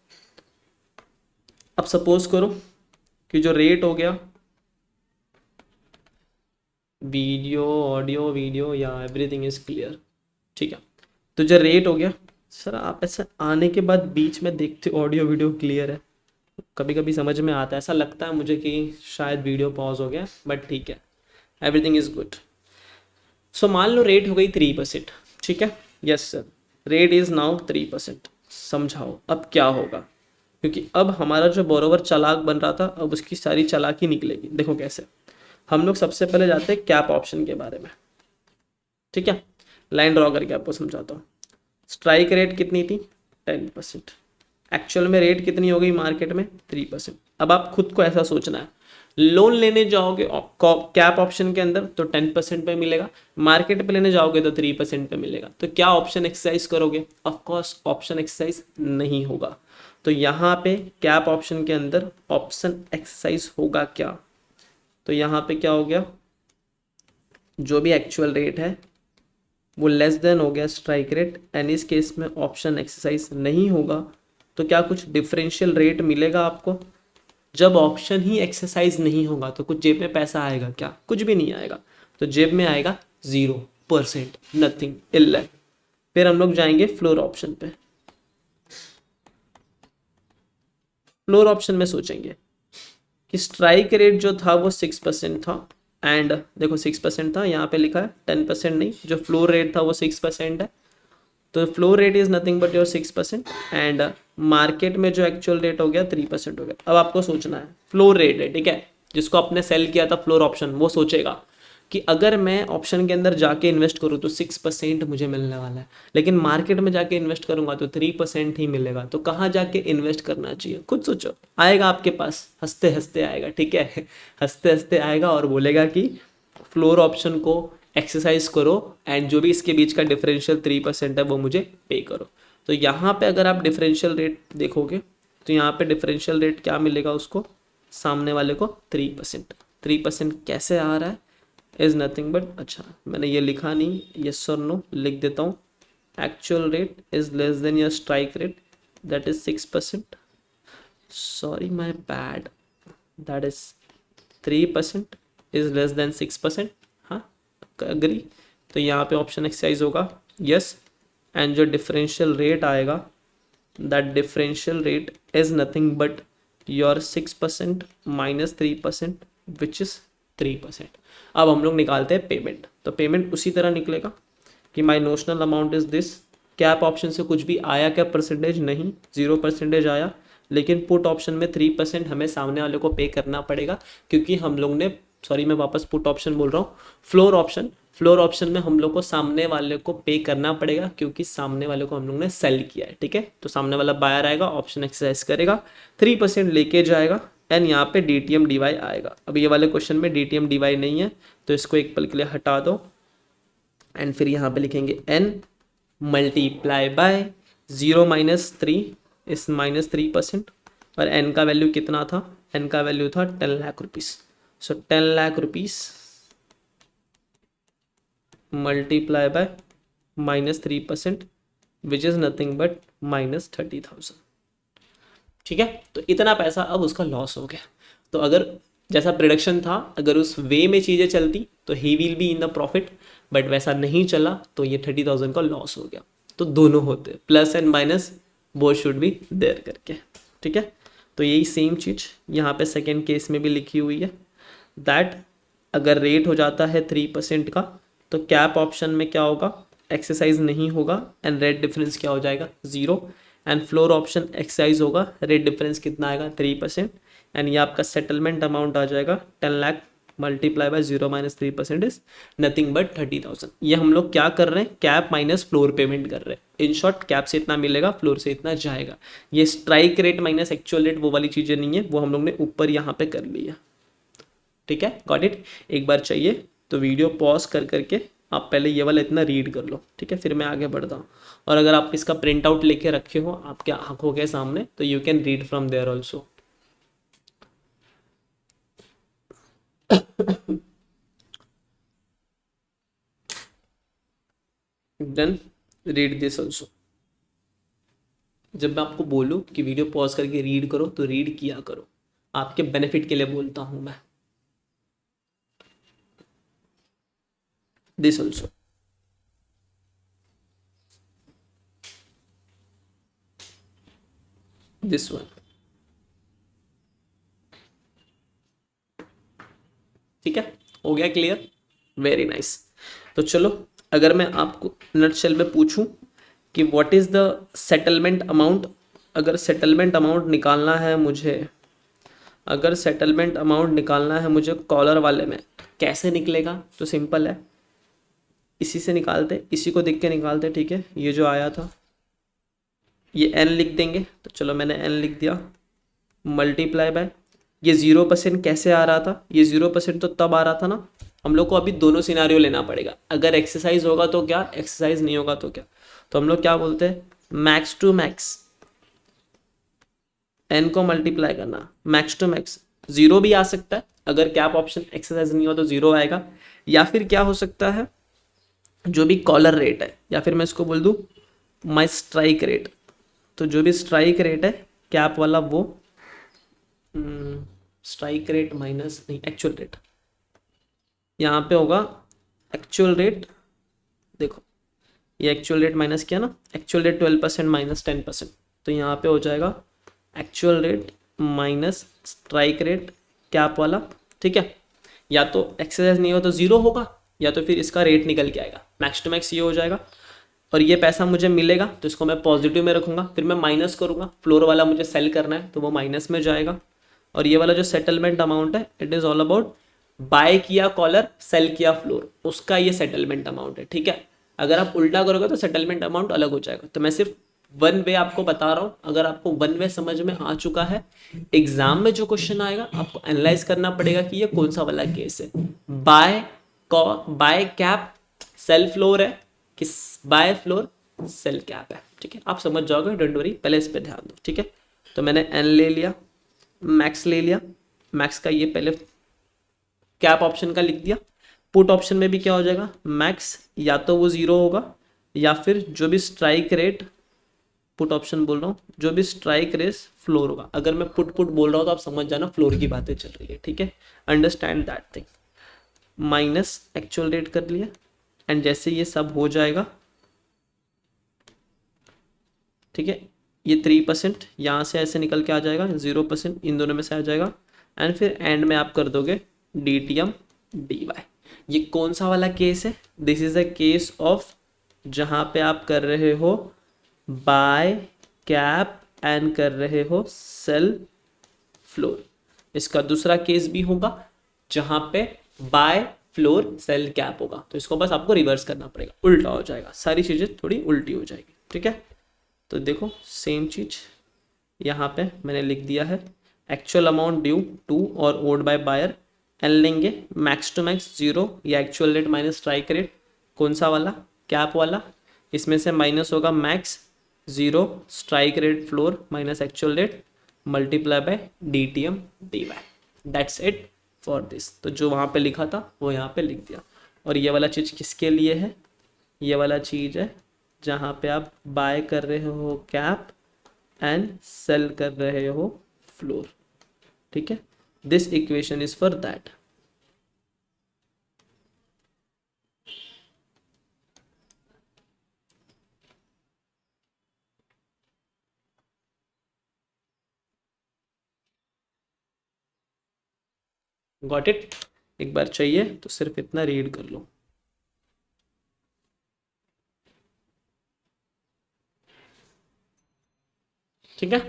अब सपोज करो कि जो रेट हो गया, वीडियो ऑडियो वीडियो या एवरीथिंग इज क्लियर, ठीक है। तो जो रेट हो गया सर आप ऐसे आने के बाद बीच में देखते ऑडियो वीडियो क्लियर है, कभी कभी समझ में आता है, ऐसा लगता है मुझे कि शायद वीडियो पॉज हो गया, बट ठीक है, एवरीथिंग इज गुड। सो मान लो रेट हो गई 3%, ठीक है, yes sir, rate is now 3%। समझाओ अब क्या होगा, क्योंकि अब हमारा जो बोरोवर चालाक बन रहा था अब उसकी सारी चालाकी निकलेगी। देखो कैसे, हम लोग सबसे पहले जाते हैं कैप ऑप्शन के बारे में, ठीक है, लाइन ड्रॉ करके आपको समझाता हूँ। स्ट्राइक रेट कितनी थी, 10%। एक्चुअल में रेट कितनी हो गई मार्केट में, 3%। अब आप खुद को ऐसा सोचना है, लोन लेने जाओगे कैप ऑप्शन के अंदर तो 10% पे मिलेगा, मार्केट पे लेने जाओगे तो 3% पे मिलेगा, तो क्या ऑप्शन एक्सरसाइज करोगे? ऑफकोर्स ऑप्शन एक्सरसाइज नहीं होगा। तो यहाँ पे कैप ऑप्शन के अंदर ऑप्शन एक्सरसाइज होगा क्या? तो यहाँ पे क्या हो गया, जो भी एक्चुअल रेट है वो लेस देन हो गया स्ट्राइक रेट, एंड इस केस में ऑप्शन एक्सरसाइज नहीं होगा। तो क्या कुछ डिफरेंशियल रेट मिलेगा आपको? जब ऑप्शन ही एक्सरसाइज नहीं होगा तो कुछ जेब में पैसा आएगा क्या? कुछ भी नहीं आएगा। तो जेब में आएगा 0%, नथिंग, इल्ला। फिर हम लोग जाएंगे फ्लोर ऑप्शन पे। फ्लोर ऑप्शन में सोचेंगे कि स्ट्राइक रेट जो था वो 6% था, एंड देखो 6% था, यहाँ पे लिखा है 10% नहीं, जो फ्लोर रेट था वो 6% है। तो floor rate is nothing but your 6%, and market में जो एक्चुअल रेट हो गया 3% हो गया। अब आपको सोचना है फ्लोर रेट है, ठीक है, जिसको आपने सेल किया था फ्लोर ऑप्शन, वो सोचेगा कि अगर मैं ऑप्शन के अंदर जाके इन्वेस्ट करूँ तो 6% मुझे मिलने वाला है, लेकिन मार्केट में जाके इन्वेस्ट करूंगा तो 3% ही मिलेगा, तो कहाँ जाके इन्वेस्ट करना चाहिए? खुद सोचो। आएगा आपके पास, हंसते हंसते आएगा, ठीक है हंसते हंसते आएगा और बोलेगा कि फ्लोर ऑप्शन को एक्सरसाइज करो, एंड जो भी इसके बीच का डिफरेंशियल 3% है वो मुझे पे करो। तो यहाँ पे अगर आप डिफरेंशियल रेट देखोगे तो यहाँ पे डिफरेंशियल रेट क्या मिलेगा उसको, सामने वाले को 3%। 3% कैसे आ रहा है, इज नथिंग बट, अच्छा मैंने ये लिखा नहीं, यस और नो लिख देता हूँ। Actual rate is less than your strike rate, that is 6%, sorry my bad, that is 3% is less than 6%। हाँ, अग्री। तो यहाँ पे ऑप्शन एक्सरसाइज होगा, यस, एंड जो डिफरेंशियल रेट आएगा, that differential rate is nothing but your 6% minus 3%, which is 3%। अब हम लोग निकालते हैं पेमेंट। तो पेमेंट उसी तरह निकलेगा कि my notional amount is this. Cap option से कुछ भी आया क्या परसेंटेज? नहीं, 0% आया, लेकिन पुट ऑप्शन में 3% हमें सामने वाले को पे करना पड़ेगा, क्योंकि हम लोग ने, सॉरी मैं वापस पुट ऑप्शन बोल रहा हूँ, फ्लोर ऑप्शन, फ्लोर ऑप्शन में हम लोग को सामने वाले को पे करना पड़ेगा, क्योंकि सामने वाले को हम लोग ने सेल किया है, ठीक है। तो सामने वाला बायर आएगा, ऑप्शन एक्सरसाइज करेगा, 3% लेके जाएगा, एंड यहाँ पे DTM DY आएगा। अब ये वाले क्वेश्चन में DTM DY नहीं है, तो इसको एक पल के लिए हटा दो, एंड फिर यहाँ पे लिखेंगे n मल्टीप्लाई बाय 0-3 इस -3%, और n का वैल्यू कितना था? n का वैल्यू था 10 lakh rupees. So 10 lakh rupees multiply by -3%, which is nothing but -30,000, ठीक है। तो इतना पैसा अब उसका लॉस हो गया। तो अगर जैसा प्रिडिक्शन था, अगर उस वे में चीज़ें चलती तो he will be in the profit, but वैसा नहीं चला तो ये 30,000 का लॉस हो गया। तो दोनों होते, plus and minus both should be there करके, ठीक है। तो यही सेम चीज़ यहाँ पे सेकेंड केस में भी लिखी हुई है, दैट अगर रेट हो जाता है 3% का तो कैप ऑप्शन में क्या होगा, एक्सरसाइज नहीं होगा, एंड रेट डिफरेंस क्या हो जाएगा, 0, एंड फ्लोर ऑप्शन एक्सरसाइज होगा, रेट डिफरेंस कितना आएगा, 3%, एंड ये आपका सेटलमेंट अमाउंट आ जाएगा 10 lakh multiply by 0-3% is nothing but 30,000। ये हम लोग क्या कर रहे हैं, कैप माइनस फ्लोर पेमेंट कर रहे हैं। इन शॉर्ट, कैप से इतना मिलेगा, फ्लोर से इतना जाएगा। ये strike rate minus actual rate वो वाली चीज़ें नहीं है, वो हम लोग ने ऊपर यहाँ पे कर लिया, ठीक है, गॉट इट। एक बार चाहिए तो वीडियो पॉज कर करके आप पहले ये वाला इतना रीड कर लो, ठीक है, फिर मैं आगे बढ़ता हूँ। और अगर आप इसका प्रिंट आउट लेके रखे हो आपके आंखों के सामने तो you can read from there also. Then read this also. जब मैं आपको बोलूँ कि वीडियो पॉज करके रीड करो तो रीड किया करो, आपके बेनिफिट के लिए बोलता हूँ मैं। This also, this one. ठीक है, हो गया क्लियर, वेरी नाइस। तो चलो, अगर मैं आपको नटशेल में पूछूं कि what is the settlement amount, अगर सेटलमेंट अमाउंट निकालना है मुझे, अगर सेटलमेंट अमाउंट निकालना है मुझे कॉलर वाले में, तो कैसे निकलेगा? तो सिंपल है, इसी से निकालते, इसी को देख के निकालते। ठीक है, ये जो आया था ये n लिख देंगे, तो चलो मैंने n लिख दिया, मल्टीप्लाई बाय ये 0% कैसे आ रहा था, ये 0% तो तब आ रहा था ना, हम लोग को अभी दोनों सिनारियो लेना पड़ेगा, अगर एक्सरसाइज होगा तो क्या, एक्सरसाइज नहीं होगा तो क्या। तो हम लोग क्या बोलते हैं, मैक्स टू मैक्स, n को मल्टीप्लाई करना, मैक्स टू मैक्स, जीरो भी आ सकता है, अगर कैप ऑप्शन एक्सरसाइज नहीं हो तो जीरो आएगा, या फिर क्या हो सकता है, जो भी कॉलर रेट है, या फिर मैं इसको बोल दूँ माई स्ट्राइक रेट, तो जो भी स्ट्राइक रेट है कैप वाला वो, स्ट्राइक रेट माइनस नहीं एक्चुअल रेट, यहाँ पे होगा एक्चुअल रेट, देखो ये एक्चुअल रेट माइनस किया ना, एक्चुअल रेट 12% माइनस 10%, तो यहाँ पे हो जाएगा actual rate minus strike rate cap वाला। ठीक है, या तो एक्सरसाइज नहीं हो तो जीरो होगा, या तो फिर इसका रेट निकल के आएगा, मैक्स टू मैक्स ये हो जाएगा, और ये पैसा मुझे मिलेगा तो इसको मैं पॉजिटिव में रखूंगा, फिर मैं माइनस करूंगा, फ्लोर वाला मुझे सेल करना है तो वो माइनस में जाएगा, और ये वाला जो सेटलमेंट अमाउंट है it is all about by किया कॉलर, सेल किया फ्लोर, उसका ये सेटलमेंट अमाउंट है। ठीक है, अगर आप उल्टा करोगे तो सेटलमेंट अमाउंट अलग हो जाएगा, तो मैं सिर्फ वन वे आपको बता रहा हूँ, अगर आपको वन वे समझ में आ चुका है, एग्जाम में जो क्वेश्चन आएगा आपको एनालाइज करना पड़ेगा कि ये कौन सा वाला केस है, buy buy cap sell floor है कि बाय फ्लोर सेल कैप है। ठीक है, आप समझ जाओगे, डोंट वरी, पहले इस पे ध्यान दो। ठीक है, तो मैंने एन ले लिया, मैक्स ले लिया, मैक्स का ये पहले कैप ऑप्शन का लिख दिया, पुट ऑप्शन में भी क्या हो जाएगा, मैक्स या तो वो जीरो होगा, या फिर जो भी स्ट्राइक रेट, पुट ऑप्शन बोल रहा हूँ, जो भी स्ट्राइक रेस फ्लोर होगा, अगर मैं पुट पुट बोल रहा हूँ तो आप समझ जाना फ्लोर की बातें चल रही है। ठीक है, understand that thing, minus actual rate कर लिया, एंड जैसे ये सब हो जाएगा, ठीक है, ये 3% यहाँ से ऐसे निकल के आ जाएगा, 0% इन दोनों में से आ जाएगा, एंड फिर एंड में आप कर दोगे DTM DY। ये कौन सा वाला केस है, this is a case of जहाँ पे आप कर रहे हो बाय कैप एंड कर रहे हो सेल फ्लोर। इसका दूसरा केस भी होगा जहाँ पे बाय फ्लोर सेल कैप होगा, तो इसको बस आपको रिवर्स करना पड़ेगा, उल्टा हो जाएगा, सारी चीज़ें थोड़ी उल्टी हो जाएगी। ठीक है, तो देखो सेम चीज यहाँ पे मैंने लिख दिया है, एक्चुअल अमाउंट ड्यू टू और ओड बाय बायर, एन लेंगे, मैक्स टू मैक्स जीरो या actual rate minus strike rate, कौन सा वाला, कैप वाला, इसमें से माइनस होगा max, zero strike rate floor minus actual rate, multiply by DTM DY, that's it for this. तो जो वहाँ पे लिखा था वो यहाँ पे लिख दिया, और ये वाला चीज़ किसके लिए है, ये वाला चीज़ है जहाँ पे आप बाय कर रहे हो कैप एंड सेल कर रहे हो फ्लोर। ठीक है, this equation is for that. Got it, एक बार चाहिए तो सिर्फ इतना रीड कर लो। ठीक है,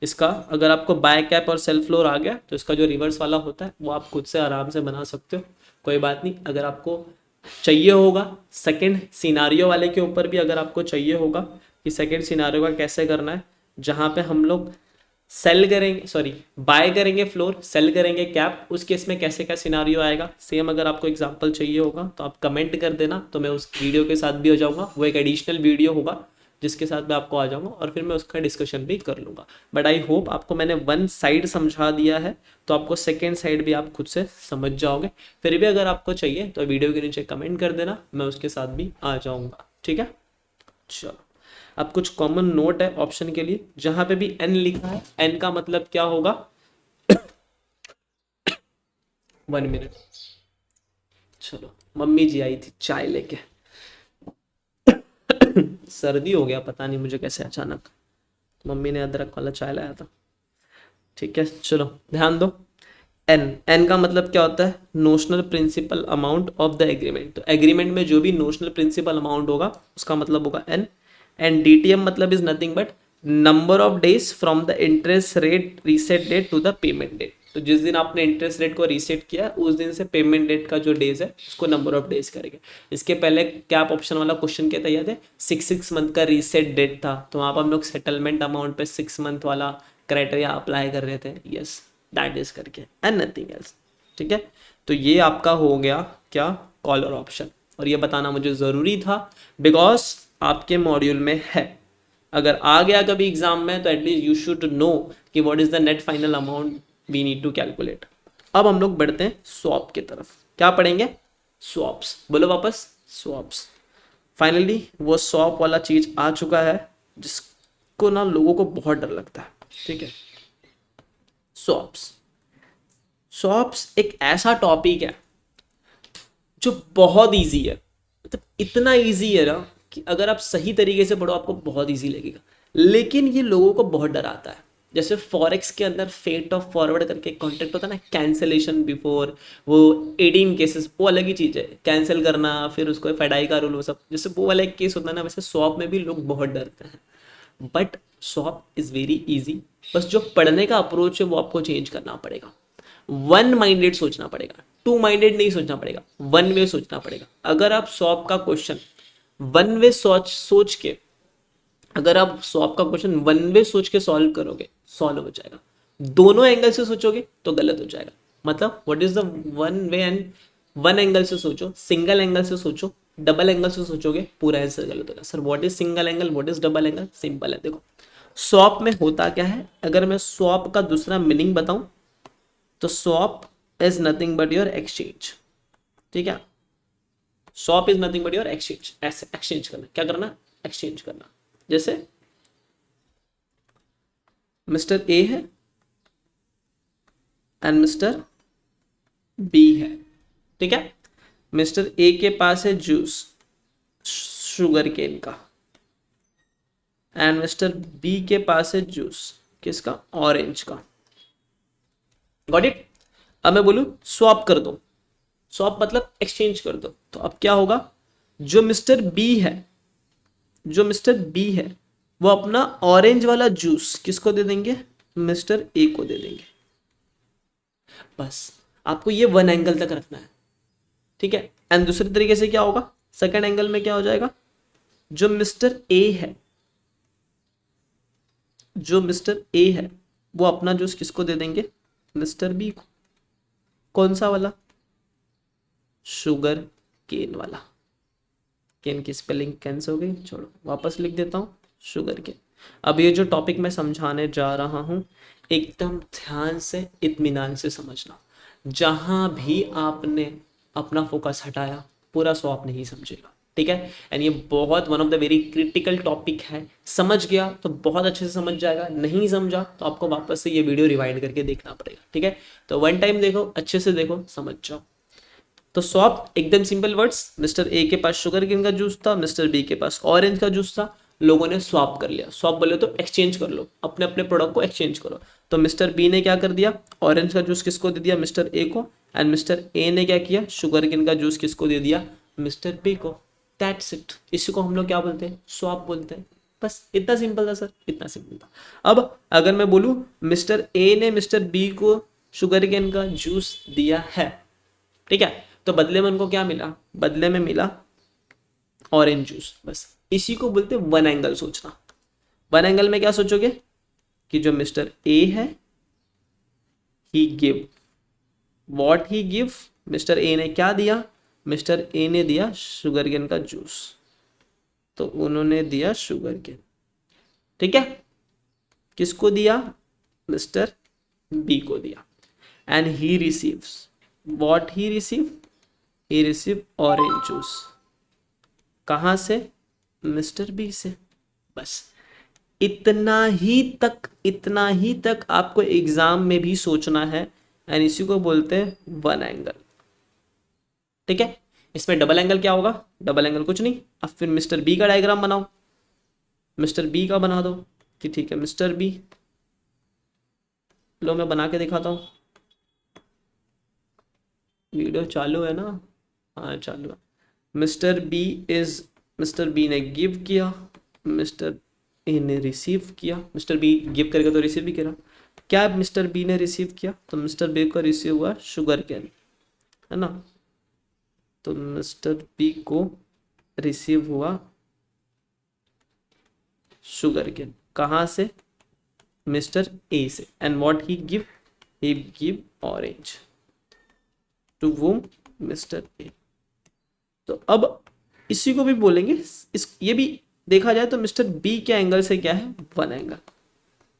इसका अगर आपको बाय कैप और सेल फ्लोर आ गया तो इसका जो रिवर्स वाला होता है वो आप खुद से आराम से बना सकते हो, कोई बात नहीं। अगर आपको चाहिए होगा सेकंड सिनारियो वाले के ऊपर भी, अगर आपको चाहिए होगा कि सेकंड सिनारियो का कैसे करना है, जहाँ पे हम लोग सेल करेंगे, सॉरी बाय करेंगे फ्लोर, सेल करेंगे कैप, उस केस में कैसे क्या सिनारियो आएगा, सेम अगर आपको एग्जांपल चाहिए होगा तो आप कमेंट कर देना, तो मैं उस वीडियो के साथ भी हो जाऊंगा, वो एक एडिशनल वीडियो होगा जिसके साथ मैं आपको आ जाऊंगा, और फिर मैं उसका डिस्कशन भी कर लूंगा। बट आई होप आपको मैंने वन साइड समझा दिया है, तो आपको सेकेंड साइड भी आप खुद से समझ जाओगे। फिर भी अगर आपको चाहिए तो वीडियो के नीचे कमेंट कर देना, मैं उसके साथ भी आ जाऊंगा। ठीक है, चलो अब कुछ कॉमन नोट है ऑप्शन के लिए, जहां पे भी n लिखा है, n का मतलब क्या होगा, 1 मिनट, चलो मम्मी जी आई थी चाय लेके, सर्दी हो गया पता नहीं मुझे कैसे अचानक। मम्मी ने अदरक वाला चाय लाया था। ठीक है, चलो ध्यान दो। एन का मतलब क्या होता है? Notional principal amount of the agreement. तो एग्रीमेंट में जो भी नोशनल प्रिंसिपल अमाउंट होगा उसका मतलब होगा एन। एंड डीटीएम मतलब is nothing but number of days from the interest rate reset date to the payment date. तो जिस दिन आपने इंटरेस्ट रेट को रीसेट किया उस दिन से पेमेंट डेट का जो डेज है उसको नंबर ऑफ डेज करेंगे। इसके पहले कैप ऑप्शन वाला क्वेश्चन क्या था याद है? 6 मंथ का रीसेट डेट था, तो वहाँ पर हम लोग सेटलमेंट अमाउंट पे 6 मंथ वाला क्राइटेरिया अप्लाई कर रहे थे। यस, दैट इज करके एंड नथिंग एल्स। ठीक है, तो ये आपका हो गया क्या? Collar option. और ये बताना मुझे ज़रूरी था बिकॉज आपके मॉड्यूल में है। अगर आ गया कभी एग्जाम में तो एटलीस्ट यू शुड नो कि what is the net final amount we need to calculate. अब हम लोग बढ़ते हैं स्वैप की तरफ। क्या पढ़ेंगे? स्वैप्स। बोलो वापस, स्वैप्स। फाइनली वो स्वैप वाला चीज आ चुका है जिसको ना लोगों को बहुत डर लगता है। ठीक है, स्वैप्स। स्वैप्स एक ऐसा टॉपिक है जो बहुत इजी है, मतलब इतना इजी है ना कि अगर आप सही तरीके से पढ़ो आपको बहुत इजी लगेगा, लेकिन ये लोगों को बहुत डराता है। जैसे फॉरेक्स के अंदर फेट ऑफ फॉरवर्ड करके कॉन्ट्रैक्ट होता है ना, कैंसिलेशन बिफोर, वो 18 केसेस, वो अलग ही चीज़ है। कैंसिल करना, फिर उसको फेडाई का रूल, वो सब जैसे वो वाला एक केस होता है ना, वैसे स्वैप में भी लोग बहुत डरते हैं। But swap is very easy. बस जो पढ़ने का अप्रोच है वो आपको चेंज करना पड़ेगा। वन माइंडेड सोचना पड़ेगा, टू माइंडेड नहीं सोचना पड़ेगा, वन वे सोचना पड़ेगा। अगर आप स्वैप का क्वेश्चन वन वे सोच के, अगर आप स्वैप का क्वेश्चन वन वे सोच के सॉल्व करोगे, सॉल्व हो जाएगा। दोनों एंगल से सोचोगे तो गलत हो जाएगा। मतलब what is the one way and one angle से सोचो, सिंगल एंगल से सोचो, डबल एंगल से सोचोगे, पूरा आंसर गलत होगा। Sir what is single angle, what is double angle? Simple है, देखो स्वैप में होता क्या है। अगर मैं स्वैप का दूसरा मीनिंग बताऊं तो swap is nothing but your exchange. ठीक है, swap is nothing but your exchange. ऐसे एक्सचेंज करना, क्या करना? एक्सचेंज करना। जैसे मिस्टर ए है एंड मिस्टर बी है। ठीक है, मिस्टर ए के पास है जूस शुगर केन का, एंड मिस्टर बी के पास है जूस किसका? ऑरेंज का। Got it? अब मैं बोलूं स्वैप कर दो, स्वैप मतलब एक्सचेंज कर दो, तो अब क्या होगा? जो मिस्टर बी है, जो मिस्टर बी है वो अपना ऑरेंज वाला जूस किसको दे देंगे? मिस्टर ए को दे देंगे। बस आपको ये वन एंगल तक रखना है। ठीक है, एंड दूसरे तरीके से क्या होगा? सेकंड एंगल में क्या हो जाएगा? जो मिस्टर ए है, जो मिस्टर ए है वो अपना जूस किसको दे देंगे? मिस्टर बी को। कौन सा वाला? शुगर केन वाला। केन की स्पेलिंग कैंसिल हो गई, छोड़ो वापस लिख देता हूँ, शुगर केन। अब ये जो टॉपिक मैं समझाने जा रहा हूँ एकदम ध्यान से इत्मीनान से समझना। जहाँ भी आपने अपना फोकस हटाया पूरा स्वैप नहीं समझेगा। ठीक है, एंड ये बहुत one of the very critical topic है। समझ गया तो बहुत अच्छे से समझ जाएगा, नहीं समझा तो आपको वापस से ये वीडियो रिवाइंड करके देखना पड़ेगा। ठीक है, तो वन टाइम देखो, अच्छे से देखो, समझ जाओ। तो स्वैप एकदम सिंपल वर्ड्स। मिस्टर ए के पास शुगर केन का जूस था, मिस्टर बी के पास ऑरेंज का जूस था, लोगों ने स्वैप कर लिया। स्वैप बोले तो एक्सचेंज कर लो, अपने अपने प्रोडक्ट को एक्सचेंज करो। तो मिस्टर बी ने क्या कर दिया? ऑरेंज का जूस किसको दे दिया? मिस्टर ए को। एंड मिस्टर ए ने क्या किया? शुगर केन का जूस किसको दे दिया? मिस्टर बी को। That's it. इसी को हम लोग क्या बोलते हैं? स्वैप बोलते हैं। बस इतना सिंपल था सर, इतना सिंपल था। अब अगर मैं बोलूं मिस्टर ए ने मिस्टर बी को शुगर केन का जूस दिया है, ठीक है, तो बदले में उनको क्या मिला? बदले में मिला ऑरेंज जूस। बस इसी को बोलते हैं वन एंगल सोचना। वन एंगल में क्या सोचोगे कि जो मिस्टर ए है he give what he give. Mister A ने क्या दिया? मिस्टर ए ने दिया शुगर केन का जूस, तो उन्होंने दिया शुगर केन। ठीक है, किसको दिया? मिस्टर बी को दिया। And he receives what he receive? He receive orange juice. कहां से? मिस्टर बी से। बस इतना ही तक, इतना ही तक आपको एग्जाम में भी सोचना है, एंड इसी को बोलते हैं वन एंगल। ठीक है, इसमें डबल एंगल क्या होगा? डबल एंगल कुछ नहीं। अब फिर मिस्टर बी का डायग्राम बनाओ, मिस्टर बी का बना दो। कि ठीक है मिस्टर बी, लो मैं बना के दिखाता हूँ, वीडियो चालू है ना, हाँ चालू है। Mister B is, mister B ने गिव किया, मिस्टर ए ने रिसीव किया, मिस्टर बी गिव करेगा तो रिसीव भी करेगा। क्या मिस्टर बी ने रिसीव किया, तो मिस्टर बी को रिसीव हुआ शुगर कैन, है ना, तो मिस्टर बी को रिसीव हुआ शुगर केन, कहाँ से, मिस्टर ए से। And what he give orange to whom, mister A. तो अब इसी को भी बोलेंगे, इस ये भी देखा जाए तो मिस्टर बी के एंगल से क्या है, 1 एंगल।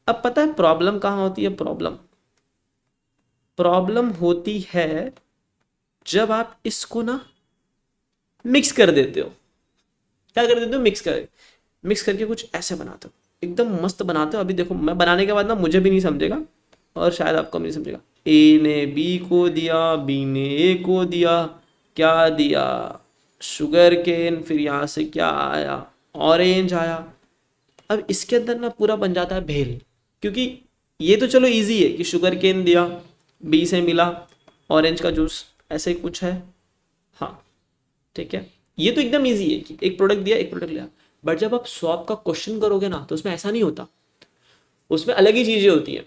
अब पता है प्रॉब्लम कहाँ होती है, प्रॉब्लम होती है जब आप इसको ना मिक्स कर देते हो। क्या कर देते हो, मिक्स करके कुछ ऐसे बनाते हो, एकदम मस्त बनाते हो। अभी देखो मैं बनाने के बाद ना मुझे भी नहीं समझेगा और शायद आपको भी नहीं समझेगा। ए ने बी को दिया, बी ने ए को दिया, क्या दिया, शुगर केन, फिर यहाँ से क्या आया, ऑरेंज आया। अब इसके अंदर ना पूरा बन जाता है भेल, क्योंकि ये तो चलो इजी है कि शुगर केन दिया, बी से मिला ऑरेंज का जूस, ऐसे ही कुछ है, हाँ ठीक है, ये तो एकदम इजी है कि एक प्रोडक्ट दिया एक प्रोडक्ट लिया। बट जब आप स्वैप का क्वेश्चन करोगे ना तो उसमें ऐसा नहीं होता, उसमें अलग ही चीजें होती हैं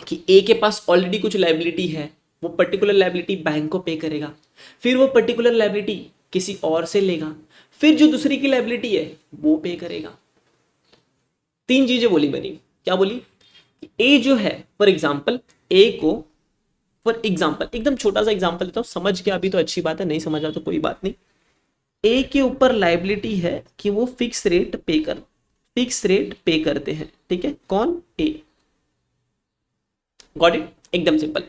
कि ए के पास ऑलरेडी कुछ लाइबिलिटी है, वो पर्टिकुलर लाइबिलिटी बैंक को पे करेगा, फिर वो पर्टिकुलर लाइबिलिटी किसी और से लेगा, फिर जो दूसरी की लाइबिलिटी है वो पे करेगा। 3 चीजें बोली बनी, क्या बोली, ए जो है फॉर एग्जाम्पल, ए को फॉर एग्जाम्पल एकदम छोटा सा एग्जाम्पल देता हूँ, समझ के अभी तो अच्छी बात है, नहीं समझा तो कोई बात नहीं। ए के ऊपर लाइबिलिटी है कि वो फिक्स रेट पे करते हैं, ठीक है, कौन, ए, गॉट इट, एकदम सिंपल।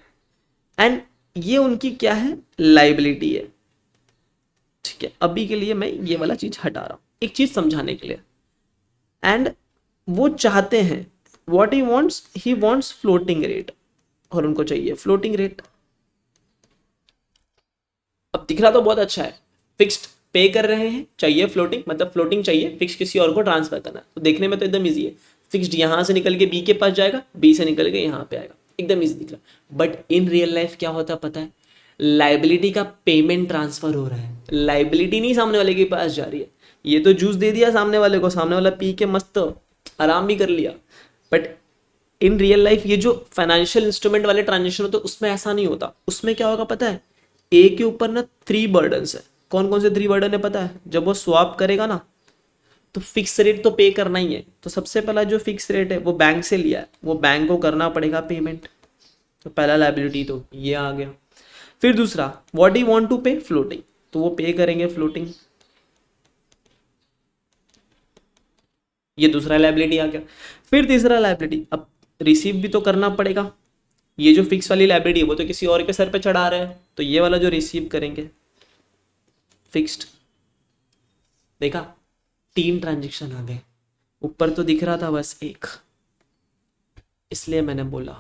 एंड ये उनकी क्या है, लाइबिलिटी है, ठीक है। अभी के लिए मैं ये वाला चीज हटा रहा हूं एक चीज समझाने के लिए। एंड वो चाहते हैं, what he wants floating rate, और उनको चाहिए फ्लोटिंग रेट। अब दिख रहा तो बहुत अच्छा है, फिक्स्ड पे कर रहे हैं, चाहिए फ्लोटिंग, मतलब फ्लोटिंग चाहिए, फिक्स किसी और को ट्रांसफर करना, तो देखने में तो एकदम इजी है, फिक्स्ड यहां से निकल के बी के पास जाएगा, बी से निकल के यहां पे आएगा, एकदम इजी दिख रहा। बट इन रियल लाइफ क्या होता है पता है, लाइबिलिटी का पेमेंट ट्रांसफर हो रहा है, लाइबिलिटी नहीं सामने वाले के पास जा रही है। ये तो जूस दे दिया सामने वाले को, सामने वाला पी के मस्त आराम भी कर लिया, बट इन रियल लाइफ ये जो फाइनेंशियल इंस्ट्रूमेंट वाले ट्रांजेक्शन होते हैं उसमें ऐसा नहीं होता। उसमें क्या होगा पता है, ए के ऊपर ना 3 बर्डन्स है। कौन कौन से 3 बर्डन है पता है, जब वो स्वैप करेगा ना तो फिक्स रेट तो पे करना ही है, तो सबसे पहला जो फिक्स रेट है वो बैंक से लिया है, वो बैंक को करना पड़ेगा पेमेंट, तो पहला लायबिलिटी तो ये आ गया। फिर दूसरा, व्हाट डू वांट टू पे, फ्लोटिंग, तो वो पे करेंगे फ्लोटिंग, ये दूसरा लायबिलिटी आ गया। फिर तीसरा लायबिलिटी, अब रिसीव भी तो करना पड़ेगा, ये जो फिक्स वाली लायबिलिटी है वो तो किसी और के सर पे चढ़ा रहे हैं, तो ये वाला जो रिसीव करेंगे फिक्स्ड। देखा, 3 ट्रांजेक्शन आ गए, ऊपर तो दिख रहा था बस एक। इसलिए मैंने बोला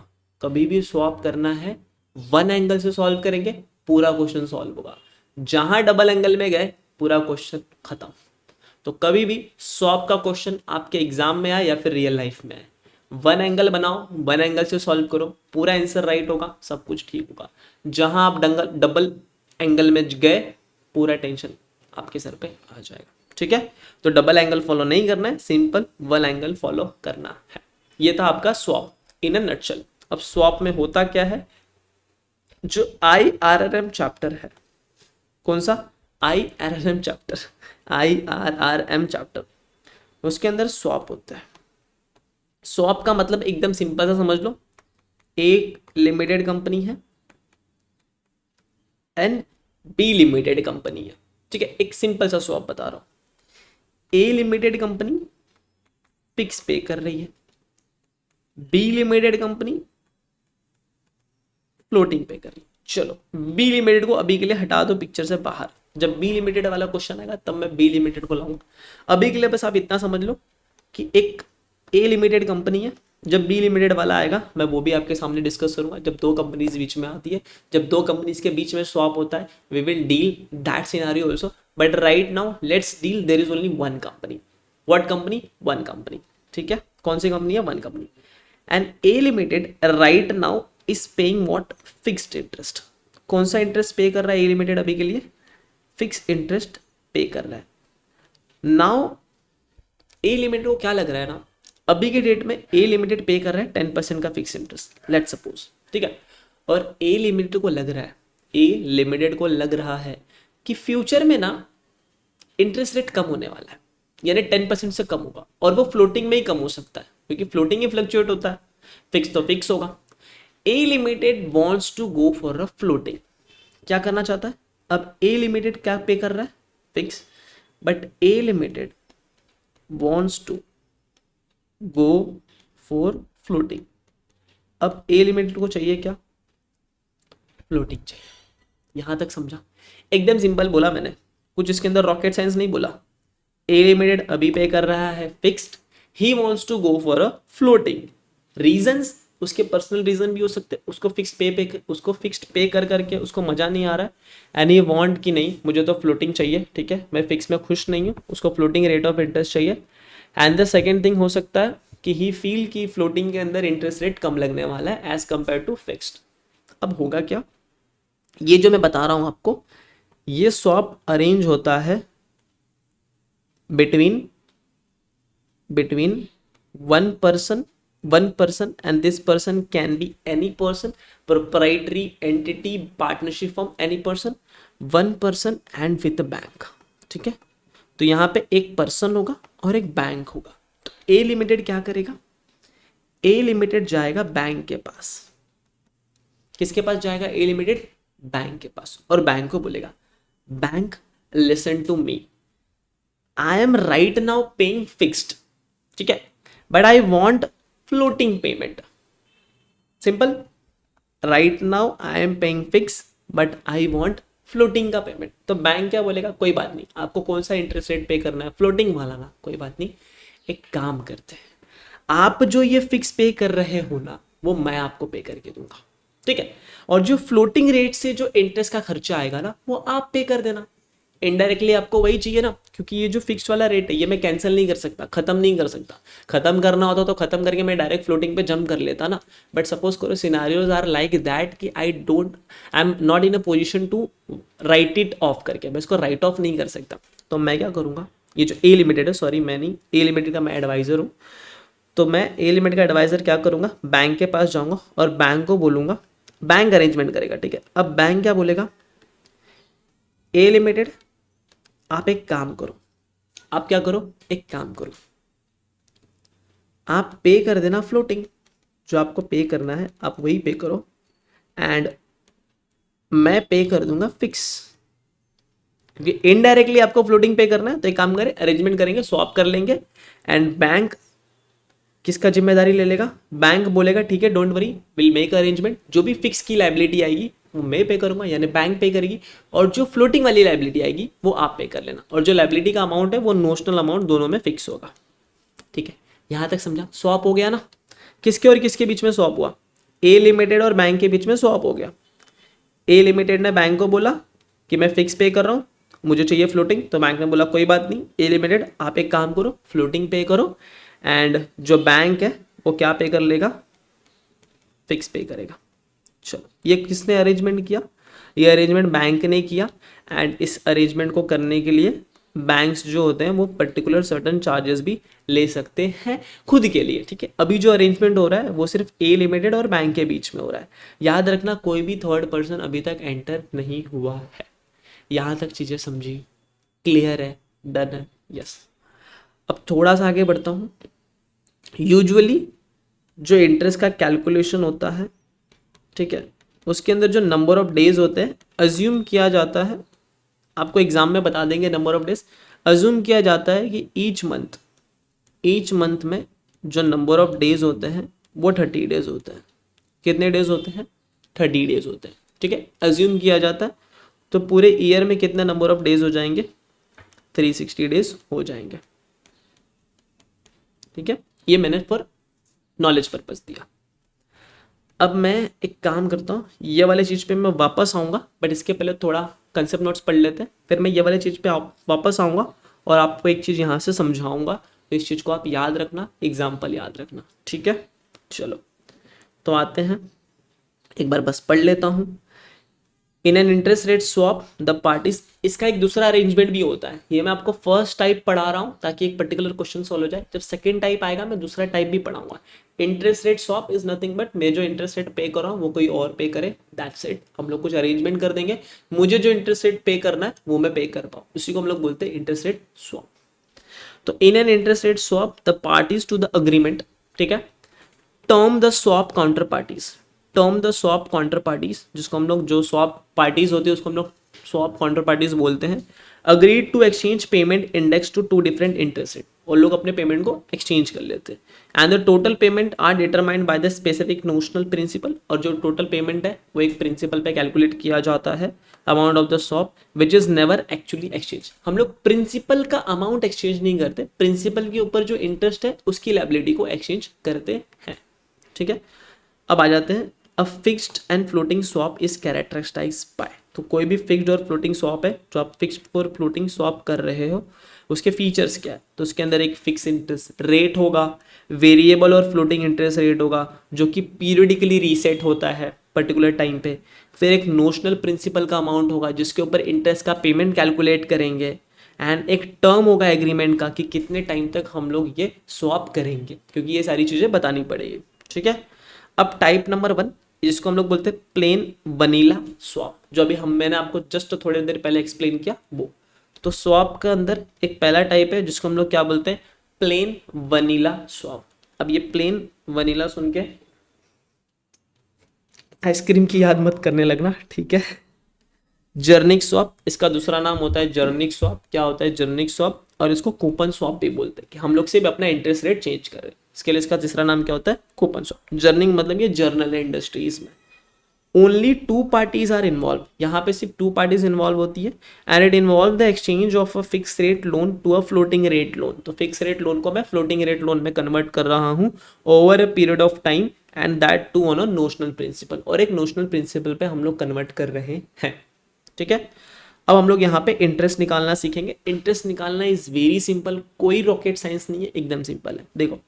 कभी भी स्वैप करना है 1 एंगल से सॉल्व करेंगे, पूरा क्वेश्चन सॉल्व होगा। जहां डबल एंगल में गए पूरा क्वेश्चन खत्म। तो कभी भी स्वैप का क्वेश्चन आपके एग्जाम में आए या फिर रियल लाइफ में आए, 1 एंगल बनाओ, 1 एंगल से सॉल्व करो, पूरा आंसर राइट होगा, सब कुछ ठीक होगा। जहां आप डबल एंगल में गए पूरा टेंशन आपके सर पे आ जाएगा, ठीक है। तो डबल एंगल फॉलो नहीं करना है, सिंपल 1 एंगल फॉलो करना है। ये था आपका स्वैप इन अ नटशेल। अब स्वैप में होता क्या है, जो IRRM चैप्टर है, कौन सा, IRRM चैप्टर, IRRM चैप्टर, उसके अंदर स्वैप होता है। स्वैप का मतलब एकदम सिंपल सा समझ लो, एक लिमिटेड कंपनी है एंड बी लिमिटेड कंपनी है, ठीक है। एक सिंपल सा स्वैप बता रहा हूं, ए लिमिटेड कंपनी फिक्स पे कर रही है, बी लिमिटेड कंपनी फ्लोटिंग पे कर रही है। चलो बी लिमिटेड को अभी के लिए हटा दो पिक्चर से बाहर, जब बी लिमिटेड वाला क्वेश्चन आएगा तब मैं बी लिमिटेड को लाऊंगा। अभी के लिए बस आप इतना समझ लो कि एक ए लिमिटेड कंपनी है, जब बी लिमिटेड वाला आएगा मैं वो भी आपके सामने डिस्कस करूंगा। जब 2 कंपनीज बीच में आती है, जब 2 कंपनीज के बीच में स्वैप होता है, we will deal that scenario also, but right now let's deal there is only 1 company. What company, 1 company, ठीक है। कौन सी कंपनी है? One company. And A limited right now is paying what? Fixed interest. कौन सा interest पे कर रहा है ए लिमिटेड अभी के लिए? फिक्स इंटरेस्ट पे कर रहा है। नाउ ए लिमिटेड को क्या लग रहा है ना, अभी के डेट में ए लिमिटेड पे कर रहा है 10% का फिक्स इंटरेस्ट, लेट सपोज, ठीक है। और ए लिमिटेड को लग रहा है, ए लिमिटेड को लग रहा है कि फ्यूचर में ना इंटरेस्ट रेट कम होने वाला है, यानी 10% से कम होगा, और वो फ्लोटिंग में ही कम हो सकता है क्योंकि फ्लोटिंग ही फ्लक्चुएट होता है, फिक्स तो फिक्स होगा। A limited wants to go for a floating. क्या करना चाहता है? अब ए लिमिटेड क्या पे कर रहा है? Fix, but A limited wants to go for floating. अब ए लिमिटेड को चाहिए क्या? फ्लोटिंग चाहिए। यहां तक समझा? एकदम सिंपल बोला मैंने, कुछ इसके अंदर रॉकेट साइंस नहीं बोला। ए लिमिटेड अभी पे कर रहा है fixed, he wants to go for a floating. Reasons उसके पर्सनल रीजन भी हो सकते हैं, उसको फिक्स्ड पे कर करके उसको मजा नहीं आ रहा है एंड ये वांट कि नहीं मुझे तो फ्लोटिंग चाहिए, ठीक है, मैं फिक्स में खुश नहीं हूँ, उसको फ्लोटिंग रेट ऑफ इंटरेस्ट चाहिए। एंड द सेकेंड थिंग हो सकता है कि ही फील कि फ्लोटिंग के अंदर इंटरेस्ट रेट कम लगने वाला है एज कंपेयर टू फिक्स्ड। अब होगा क्या? ये जो मैं बता रहा हूं आपको, ये स्वैप अरेंज होता है between one person and this person can be any person, proprietary entity, partnership form, any person, one person and with bank, ठीक है। तो यहां पे एक पर्सन होगा और एक बैंक होगा। तो ए लिमिटेड क्या करेगा? ए लिमिटेड जाएगा बैंक के पास। किसके पास जाएगा? ए लिमिटेड बैंक के पास, और बैंक को बोलेगा bank listen to me, I am right now paying fixed, ठीक है, but I want floating payment. Simple, right now I am paying fix but I want floating का पेमेंट। तो बैंक क्या बोलेगा? कोई बात नहीं, आपको कौन सा इंटरेस्ट रेट पे करना है? फ्लोटिंग वाला ना, कोई बात नहीं, एक काम करते हैं, आप जो ये फिक्स पे कर रहे हो ना वो मैं आपको पे करके दूंगा, ठीक है, और जो फ्लोटिंग रेट से जो इंटरेस्ट का खर्चा आएगा ना वो आप पे कर देना। इनडायरेक्टली आपको वही चाहिए ना, क्योंकि ये जो फिक्स वाला रेट है ये मैं कैंसिल नहीं कर सकता, खत्म नहीं कर सकता। खत्म करना होता तो खत्म करके मैं डायरेक्ट फ्लोटिंग पे जंप कर लेता ना, बट सपोज करो सिनारियोज आर लाइक दैट कि I am not in a position to write it off करके, मैं इसको राइट ऑफ नहीं कर सकता। तो मैं क्या करूँगा, ये जो ए लिमिटेड है, सॉरी मैं नहीं, ए लिमिटेड का मैं एडवाइज़र हूँ, तो मैं ए लिमिटेड का एडवाइज़र क्या करूँगा, बैंक के पास जाऊँगा और बैंक को बोलूँगा, बैंक अरेंजमेंट करेगा, ठीक है। अब बैंक क्या बोलेगा? ए लिमिटेड आप एक काम करो, आप क्या करो, एक काम करो, आप पे कर देना फ्लोटिंग, जो आपको पे करना है आप वही पे करो, एंड मैं पे कर दूंगा फिक्स, क्योंकि इनडायरेक्टली आपको फ्लोटिंग पे करना है। तो एक काम करें, अरेंजमेंट करेंगे, स्वैप कर लेंगे, एंड बैंक किसका जिम्मेदारी ले लेगा? बैंक बोलेगा ठीक है don't worry, will make arrangement, जो भी फिक्स की लाइबिलिटी आएगी वो मैं पे करूंगा, यानी बैंक पे करेगी, और जो फ्लोटिंग वाली लाइबिलिटी आएगी वो आप पे कर लेना, और जो लाइबिलिटी का अमाउंट है वो नोशनल अमाउंट दोनों में फिक्स होगा, ठीक है। यहां तक समझा? स्वैप हो गया ना। किसके और किसके बीच में स्वैप हुआ? ए लिमिटेड और बैंक के बीच में स्वैप हो गया। ए लिमिटेड ने बैंक को बोला कि मैं फिक्स पे कर रहा हूँ, मुझे चाहिए फ्लोटिंग, तो बैंक ने बोला कोई बात नहीं, ए लिमिटेड आप एक काम करो, फ्लोटिंग पे करो, एंड जो बैंक है वो क्या पे कर लेगा? फिक्स पे करेगा। चलो, ये किसने अरेंजमेंट किया? ये अरेंजमेंट बैंक ने किया, एंड इस अरेंजमेंट को करने के लिए बैंक्स जो होते हैं वो पर्टिकुलर सर्टन चार्जेस भी ले सकते हैं खुद के लिए, ठीक है। अभी जो अरेंजमेंट हो रहा है वो सिर्फ ए लिमिटेड और बैंक के बीच में हो रहा है। याद रखना, कोई भी थर्ड पर्सन अभी तक एंटर नहीं हुआ है। यहाँ तक चीज़ें समझी? क्लियर है? डन है? यस। अब थोड़ा सा आगे बढ़ता हूँ। यूजुअली जो इंटरेस्ट का कैलकुलेशन होता है, ठीक है, उसके अंदर जो नंबर ऑफ डेज होते हैं अज्यूम किया जाता है, आपको एग्जाम में बता देंगे नंबर ऑफ डेज, अज्यूम किया जाता है कि ईच मंथ में जो नंबर ऑफ डेज होते हैं वो 30 डेज होते हैं। कितने डेज होते हैं? 30 डेज होते हैं, ठीक है, अज्यूम किया जाता है। तो पूरे ईयर में कितने नंबर ऑफ डेज हो जाएंगे? 360 डेज हो जाएंगे, ठीक है। ये मैंने फॉर नॉलेज पर्पस दिया। अब मैं एक काम करता हूँ, ये वाले चीज़ पे मैं वापस आऊँगा, बट इसके पहले थोड़ा कंसेप्ट नोट्स पढ़ लेते हैं, फिर मैं ये वाले चीज़ पे वापस आऊँगा और आपको एक चीज़ यहाँ से समझाऊँगा तो इस चीज़ को आप याद रखना, एग्जाम्पल याद रखना, ठीक है। चलो तो आते हैं, एक बार बस पढ़ लेता हूँ। इन an interest rate swap the parties, इसका एक दूसरा अरेंजमेंट भी होता है। ये मैं आपको फर्स्ट टाइप पढ़ा रहा हूँ ताकि एक पर्टिकुलर क्वेश्चन सॉल्व हो जाए। जब सेकंड टाइप आएगा मैं दूसरा टाइप भी पढ़ाऊंगा। Interest rate swap is nothing but मैं जो इंटरेस्ट रेट पे कर रहा हूँ वो कोई और पे करे, दैट्स इट। हम लोग कुछ अरेंजमेंट कर देंगे, मुझे जो इंटरेस्ट रेट पे करना है वो मैं पे कर पाऊँ, उसी को हम लोग बोलते हैं इंटरेस्ट रेट स्वैप। तो in an interest rate swap the parties to the agreement, ठीक है, term the swap counterparties, term the swap counterparties, जिसको हम लोग, जो स्वैप पार्टीज होती है उसको हम लोग स्वैप काउंटर पार्टीज बोलते हैं। Agreed to exchange payment index to two different interest rate, और लोग अपने पेमेंट को एक्सचेंज कर लेते हैं। And the total payment are determined by the specific notional principal, और जो टोटल पेमेंट है वो एक प्रिंसिपल पे कैलकुलेट किया जाता है, amount of the swap which is never actually exchange. हम लोग प्रिंसिपल का अमाउंट एक्सचेंज नहीं करते, प्रिंसिपल के ऊपर जो इंटरेस्ट है उसकी लायबिलिटी को एक्सचेंज करते हैं, ठीक है। अब आ जाते हैं, a fixed and floating swap is characterized by, तो कोई भी फिक्स्ड और फ्लोटिंग स्वैप है, जो आप फिक्स्ड और फ्लोटिंग स्वैप कर रहे हो उसके फीचर्स क्या है, तो उसके अंदर एक फिक्स इंटरेस्ट रेट होगा, वेरिएबल और फ्लोटिंग इंटरेस्ट रेट होगा जो कि पीरियडिकली रीसेट होता है पर्टिकुलर टाइम पे, फिर एक नोशनल प्रिंसिपल का अमाउंट होगा जिसके ऊपर इंटरेस्ट का पेमेंट कैलकुलेट करेंगे, एंड एक टर्म होगा एग्रीमेंट का कि कितने टाइम तक हम लोग ये स्वैप करेंगे, क्योंकि ये सारी चीज़ें बतानी पड़ेगी, ठीक है। अब टाइप नंबर 1, जिसको हम लोग बोलते हैं प्लेन वनीला स्वैप, जो अभी मैंने आपको जस्ट थोड़ी देर पहले एक्सप्लेन किया वो। तो स्वैप का अंदर एक पहला टाइप है जिसको हम लोग क्या बोलते हैं, प्लेन वनीला स्वैप। अब ये प्लेन वनीला सुन के आइसक्रीम की याद मत करने लगना, ठीक है। जर्निक स्वैप, इसका दूसरा नाम होता है जर्निक स्वैप। क्या होता है जर्निक स्वैप, और इसको कूपन स्वैप भी बोलते हैं, कि हम लोग सिर्फ अपना इंटरेस्ट रेट चेंज कर रहे हैं। इसके लिए इसका तीसरा नाम क्या होता है, कूपन स्वैप। जर्निंग मतलब ये जर्नल है इंडस्ट्रीज में। Only two parties are involve, यहाँ पे सिर्फ टू पार्टीज इन्वॉल्व होती है, and it involve the exchange of a fix rate loan to a floating rate loan. तो फिक्स रेट लोन को मैं फ्लोटिंग रेट लोन में कन्वर्ट कर रहा हूँ over a period of time, and that too on a notional principal, और एक notional principal पे हम लोग कन्वर्ट कर रहे हैं, ठीक है। अब हम लोग यहाँ पे इंटरेस्ट निकालना सीखेंगे। इंटरेस्ट निकालना इज वेरी सिंपल, कोई रॉकेट साइंस नहीं है, एकदम सिंपल है। देखो,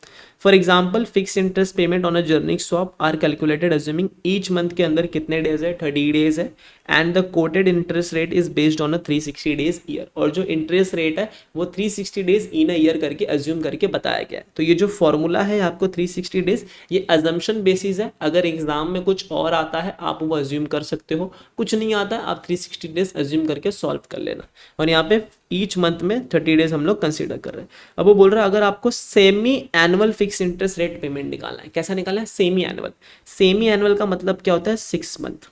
for example fix interest payment on a generic swap are calculated assuming each month के अंदर कितने डेज है, 30 डेज है, and the quoted interest rate is based on a 360 days year, और जो इंटरेस्ट रेट है वो 360 डेज इन अ ईयर करके अज्यूम करके बताया गया है। तो ये जो फॉर्मूला है आपको 360 डेज, ये अजम्पशन बेसिस है। अगर एग्जाम में कुछ और आता है आप वो अज्यूम कर सकते हो, कुछ नहीं आता है आप 360 डेज अज्यूम करके सॉल्व कर लेना। और यहाँ पे ईच मंथ में 30 डेज हम लोग कंसीडर कर रहे हैं। अब वो बोल रहा है अगर आपको semi annual fix interest rate payment निकालना है, कैसा निकालना है, सेमी एनुअल। सेमी एनुअल का मतलब क्या होता है, 6 मंथ।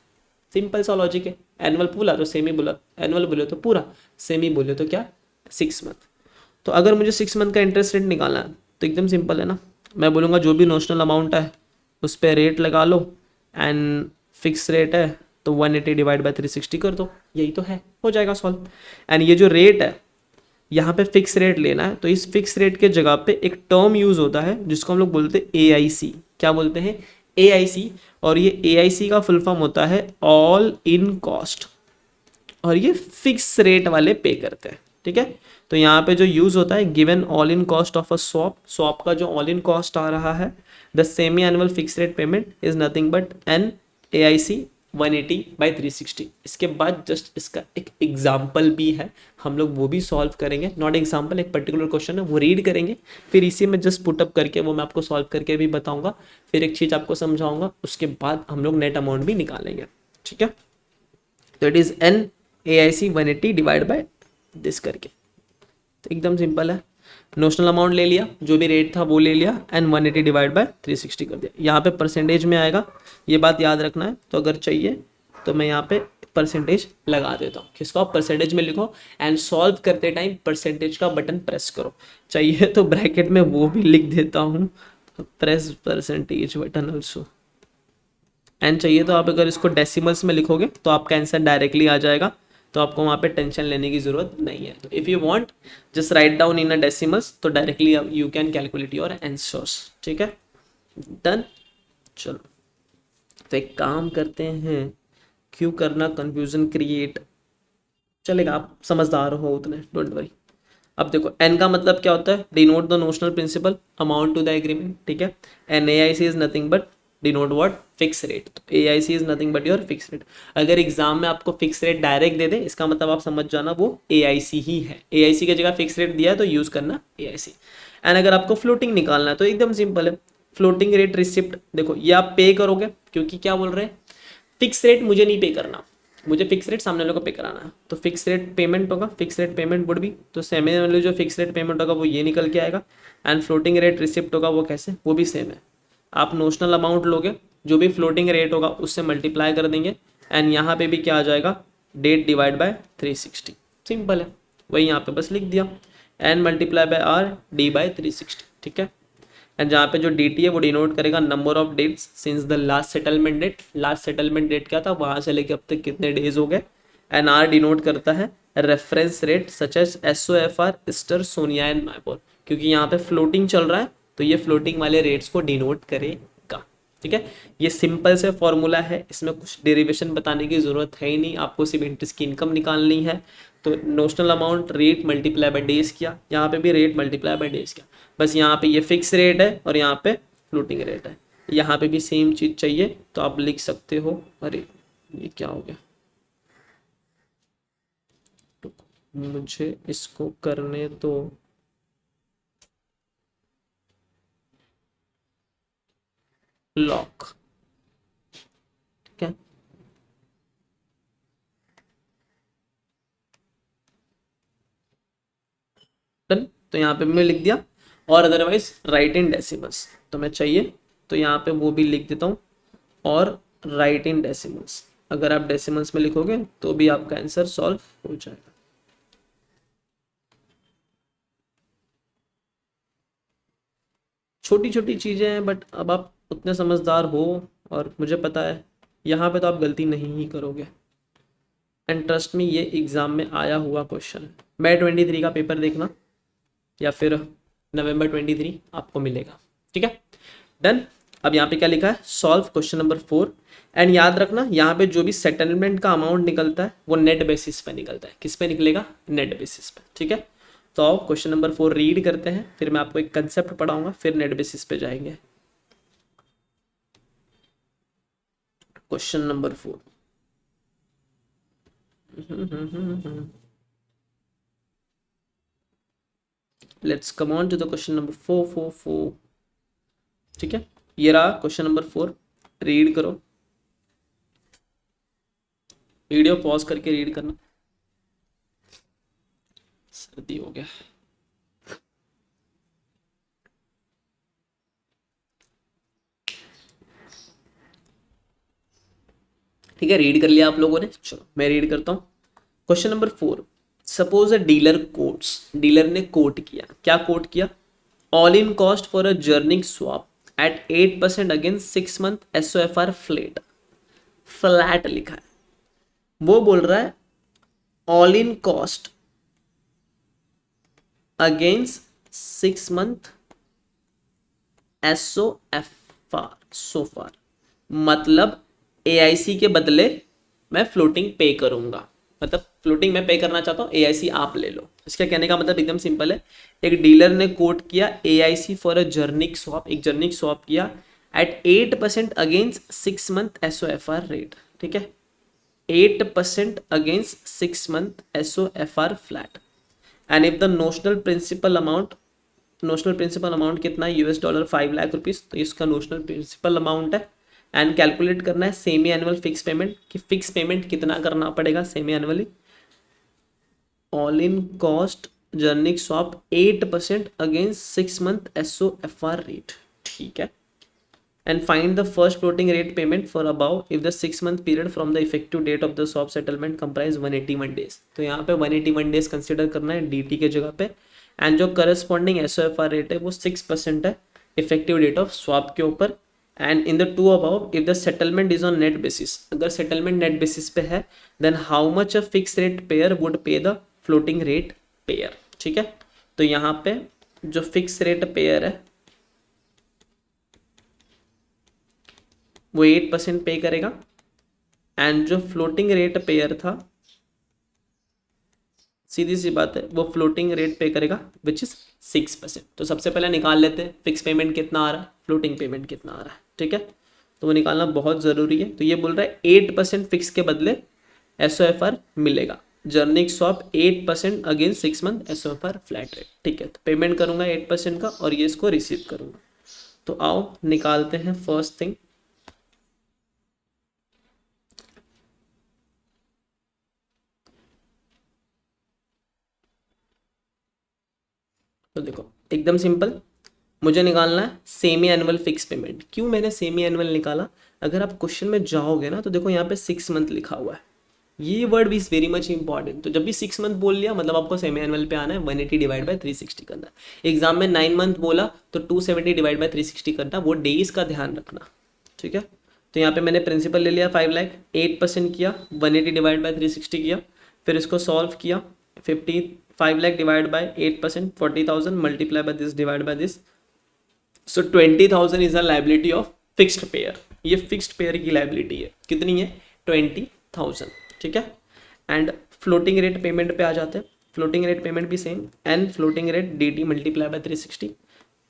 सिंपल सा लॉजिक है, एनुअल बोला तो सेमी बोला, एनुअल बोले तो पूरा, सेमी बोले तो क्या, 6 मंथ। तो अगर मुझे 6 मंथ का इंटरेस्ट रेट निकालना है तो एकदम सिंपल है ना, मैं बोलूँगा जो भी नोशनल अमाउंट है उस पर रेट लगा लो, एंड फिक्स रेट है तो 180 डिवाइड बाई 360 कर दो, यही तो है, हो जाएगा सॉल्व। एंड ये जो रेट है यहाँ पे फिक्स रेट लेना है, तो इस फिक्स रेट के जगह पे एक टर्म यूज होता है जिसको हम लोग बोलते हैं AIC। क्या बोलते हैं, AIC। और ये AIC का फुल फॉर्म होता है ऑल इन कॉस्ट, और ये फिक्स रेट वाले पे करते हैं, ठीक है। तो यहाँ पे जो यूज होता है, given all in cost of a swap, swap का जो ऑल इन कॉस्ट आ रहा है, the semi annual fix rate payment is nothing but N AIC 180 by 360। इसके बाद जस्ट इसका एक एग्जाम्पल भी है, हम लोग वो भी सॉल्व करेंगे। नॉट एग्जाम्पल, एक पर्टिकुलर क्वेश्चन है वो रीड करेंगे, फिर इसी में जस्ट पुटअप करके वो मैं आपको सॉल्व करके भी बताऊंगा, फिर एक चीज़ आपको समझाऊंगा, उसके बाद हम लोग नेट अमाउंट भी निकालेंगे, ठीक है। तो it is an AIC 180 divide by this करके, तो एकदम सिंपल है। नोशनल अमाउंट ले लिया, जो भी रेट था वो ले लिया, एंड 180 डिवाइड बाय 360 कर दिया। यहाँ पे परसेंटेज में आएगा, ये बात याद रखना है। तो अगर चाहिए तो मैं यहाँ पे परसेंटेज लगा देता हूँ, किसको आप परसेंटेज में लिखो, एंड सॉल्व करते टाइम परसेंटेज का बटन प्रेस करो। चाहिए तो ब्रैकेट में वो भी लिख देता हूँ, press percentage button also. And चाहिए तो आप अगर इसको डेसिमल्स में लिखोगे तो आपका आंसर डायरेक्टली आ जाएगा, तो आपको वहाँ पे टेंशन लेने की ज़रूरत नहीं है। तो if you want just write down in a decimals, तो directly you can calculate your answers, ठीक है, डन। चलो तो एक काम करते हैं, क्यों करना कन्फ्यूज़न क्रिएट, चलेगा, आप समझदार हो उतने, डोंट वरी। अब देखो एन का मतलब क्या होता है, denote the notional principal amount to the agreement, ठीक है। And AIC is nothing but denote what, fix rate. तो AIC is nothing but your fix rate. अगर एग्जाम में आपको फिक्स रेट डायरेक्ट दे दे, इसका मतलब आप समझ जाना वो AIC ही है। AIC की जगह फिक्स रेट दिया है तो यूज करना AIC। एंड अगर आपको फ्लोटिंग निकालना है तो एकदम सिंपल है, फ्लोटिंग रेट रिसिप्ट। देखो ये आप पे करोगे, क्योंकि क्या बोल रहे हैं, फिक्स रेट मुझे नहीं पे करना, मुझे फिक्स रेट सामने वाले को पे कराना है। तो फिक्स रेट पेमेंट होगा, फिक्स रेट पेमेंट वुड भी, तो सामने वाले जो फिक्स रेट पेमेंट होगा वो ये निकल के आएगा। एंड फ्लोटिंग रेट रिसिप्ट होगा वो कैसे, वो भी सेम है। आप नोशनल अमाउंट लोगे, जो भी फ्लोटिंग रेट होगा उससे मल्टीप्लाई कर देंगे, एंड यहाँ पे भी क्या आ जाएगा, डेट डिवाइड बाय 360। सिंपल है, वही यहाँ पे बस लिख दिया, N multiply by R D by 360, ठीक है। एंड जहाँ पे जो dt है वो डिनोट करेगा number of dates since the last settlement date. Last settlement date क्या था, वहाँ से लेके अब तक कितने डेज हो गए। एंड आर डिनोट करता है reference rate such as SOFR, ESTER, SONIA and MIBOR. क्योंकि यहाँ पे फ्लोटिंग चल रहा है तो ये फ्लोटिंग वाले रेट्स को डिनोट करेगा, ठीक है। ये सिंपल से फॉर्मूला है, इसमें कुछ डेरिवेशन बताने की जरूरत है ही नहीं, आपको सिर्फ इंटरेस्ट की इनकम निकालनी है। तो notional amount rate multiply by days किया, यहाँ पे भी रेट मल्टीप्लाई बाय डेज किया, बस यहाँ पे ये फिक्स रेट है और यहाँ पे फ्लोटिंग रेट है। यहाँ पे भी सेम चीज चाहिए तो आप लिख सकते हो, अरे ये क्या हो गया, तो मुझे इसको करने तो लॉक, ठीक है। डन, तो यहाँ पे मैं लिख दिया, और अदरवाइज राइट इन डेसिमल्स तो मैं चाहिए तो यहाँ पे वो भी लिख देता हूँ, और राइट इन डेसिमल्स। अगर आप डेसिमल्स में लिखोगे तो भी आपका आंसर सॉल्व हो जाएगा। छोटी छोटी चीज़ें हैं बट अब आप उतने समझदार हो, और मुझे पता है यहाँ पे तो आप गलती नहीं ही करोगे। एंड ट्रस्ट में ये एग्ज़ाम में आया हुआ क्वेश्चन है। मई 23 का पेपर देखना, या फिर नवंबर 23 आपको मिलेगा, ठीक है। डन। अब यहाँ पे क्या लिखा है, सॉल्व क्वेश्चन नंबर 4। एंड याद रखना यहाँ पे जो भी सेटलमेंट का अमाउंट निकलता है वो नेट बेसिस पे निकलता है। किस पे निकलेगा, नेट बेसिस पे, ठीक है। तो आओ क्वेश्चन नंबर 4 रीड करते हैं, फिर मैं आपको एक कंसेप्ट पढ़ाऊंगा, फिर नेट बेसिस पे जाएंगे। Question number 4, let's come on to the question number 444, ठीक है। ये रहा क्वेश्चन नंबर 4, रीड करो, वीडियो पॉज करके रीड करना, सर्दी हो गया। ठीक है, रीड कर लिया आप लोगों ने, चलो मैं रीड करता हूँ। Question number 4, suppose a dealer quotes, dealer ने कोट किया, क्या कोट किया, all in cost for a generic swap at 8% against 6 month SOFR flat. Flat लिखा है, वो बोल रहा है all in cost against 6 month SOFR, SOFR, मतलब AIC के बदले मैं फ्लोटिंग पे करूंगा, मतलब फ्लोटिंग मैं पे करना चाहता हूँ, AIC आप ले लो। इसका कहने का मतलब एकदम सिंपल है, एक डीलर ने कोट किया AIC for a generic swap, एक जर्निक स्वैप किया at 8% against 6 month SOFR rate, ठीक है। 8% against 6 month SOFR flat. And if the notional principal amount कितना है, $US $5 लाख, तो इसका नोशनल प्रिंसिपल अमाउंट है। एंड कैलकुलेट करना है सेमी एनुअल फिक्स पेमेंट, कि फिक्स पेमेंट कितना करना पड़ेगा semi annually. All in cost generic swap 8% against 6 month SOFR rate, ठीक है। And find the first floating rate payment for about if the 6 month period from the effective date of the swap settlement comprise 181 days. तो यहाँ पे 181 days consider करना है DT के जगह पे। एंड जो करस्पॉन्डिंग SOFR रेट है वो 6% है इफेक्टिव डेट ऑफ स्वैप के ऊपर। And in the two about if the settlement is on net basis, अगर सेटलमेंट नेट बेसिस पे है then how much a fix rate payer would pay the floating rate payer, ठीक है। तो यहाँ पे जो फिक्स रेट पेयर है वो 8% पे करेगा, एंड जो फ्लोटिंग रेट पेयर था सीधी सी बात है, वो फ्लोटिंग रेट पे करेगा विच इज 6%। तो सबसे पहले निकाल लेते हैं फिक्स पेमेंट कितना आ रहा है, फ्लोटिंग पेमेंट कितना आ रहा है, ठीक है। तो वो निकालना बहुत ज़रूरी है। तो ये बोल रहा है 8% फिक्स के बदले SOFR मिलेगा। Generic swap 8% again 6 month SOFR flat rate, ठीक है। तो पेमेंट करूंगा 8% का और ये इसको रिसीव करूंगा। तो आओ निकालते हैं फर्स्ट थिंग। तो देखो एकदम सिंपल, मुझे निकालना है सेमी एनुअल फिक्स पेमेंट। क्यों मैंने सेमी एनुअल निकाला, अगर आप क्वेश्चन में जाओगे ना तो देखो यहाँ पे 6 मंथ लिखा हुआ है, ये वर्ड भी इज वेरी मच इंपॉर्टेंट। तो जब भी 6 मंथ बोल लिया मतलब आपको सेमी एनुअल पे आना है, 180 डिवाइड बाय 360 करना है। एग्जाम में 9 मंथ बोला तो 270 डिवाइड बाय 360 करना, वो डेज का ध्यान रखना, ठीक है। तो यहाँ पे मैंने प्रिंसिपल ले लिया 5 लाख, 8% किया, 180 डिवाइड बाय 360 किया, फिर इसको सॉल्व किया, 55 lakh divide by 8%, 40,000 multiply by this divide by this. So 20,000 is a liability of fixed pair. ये फिक्स्ड पेयर की लाइबिलिटी है, कितनी है 20,000, ठीक है। एंड फ्लोटिंग रेट पेमेंट पे आ जाते हैं। फ्लोटिंग रेट पेमेंट भी same, an floating rate DT multiply by 360,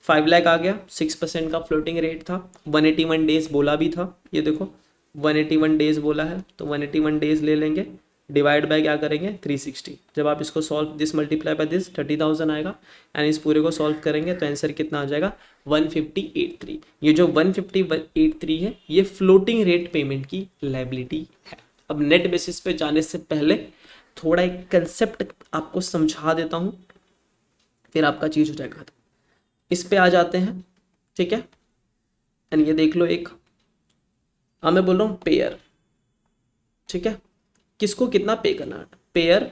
5 lakh आ गया, 6% का फ्लोटिंग रेट था, 181 डेज बोला भी था, ये देखो 181 डेज बोला है, तो 181 डेज ले लेंगे, डिवाइड बाय क्या करेंगे 360। जब आप इसको solve this multiply by this 30,000 आएगा, एंड इस पूरे को सॉल्व करेंगे तो आंसर कितना आ जाएगा 15083। ये जो 15083 है ये फ्लोटिंग रेट पेमेंट की लाइबिलिटी है। अब नेट बेसिस पे जाने से पहले थोड़ा एक कंसेप्ट आपको समझा देता हूँ, फिर आपका चीज हो जाएगा। इस पे आ जाते हैं, ठीक है। एंड ये देख लो एक, मैं बोल रहा हूँ पेयर, ठीक है। किसको कितना पे करना है, पेयर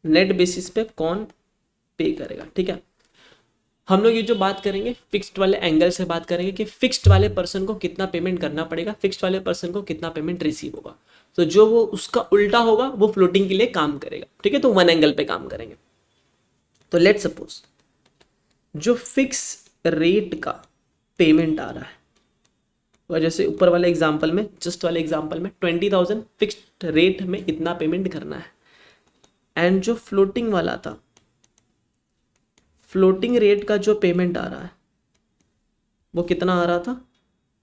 नेट बेसिस पे कौन पे करेगा, ठीक है। हम लोग ये जो बात करेंगे फिक्स्ड वाले एंगल से बात करेंगे कि फिक्स्ड वाले पर्सन को कितना पेमेंट करना पड़ेगा, फिक्स्ड वाले पर्सन को कितना पेमेंट रिसीव होगा। तो जो वो उसका उल्टा होगा वो फ्लोटिंग के लिए काम करेगा, ठीक है। तो वन एंगल पे काम करेंगे। तो लेट सपोज जो फिक्स रेट का पेमेंट आ रहा है, और जैसे ऊपर वाले एग्जांपल में, जस्ट वाले एग्जांपल में 20,000 फिक्स्ड रेट में इतना पेमेंट करना है। एंड जो फ्लोटिंग वाला था, फ्लोटिंग रेट का जो पेमेंट आ रहा है वो कितना आ रहा था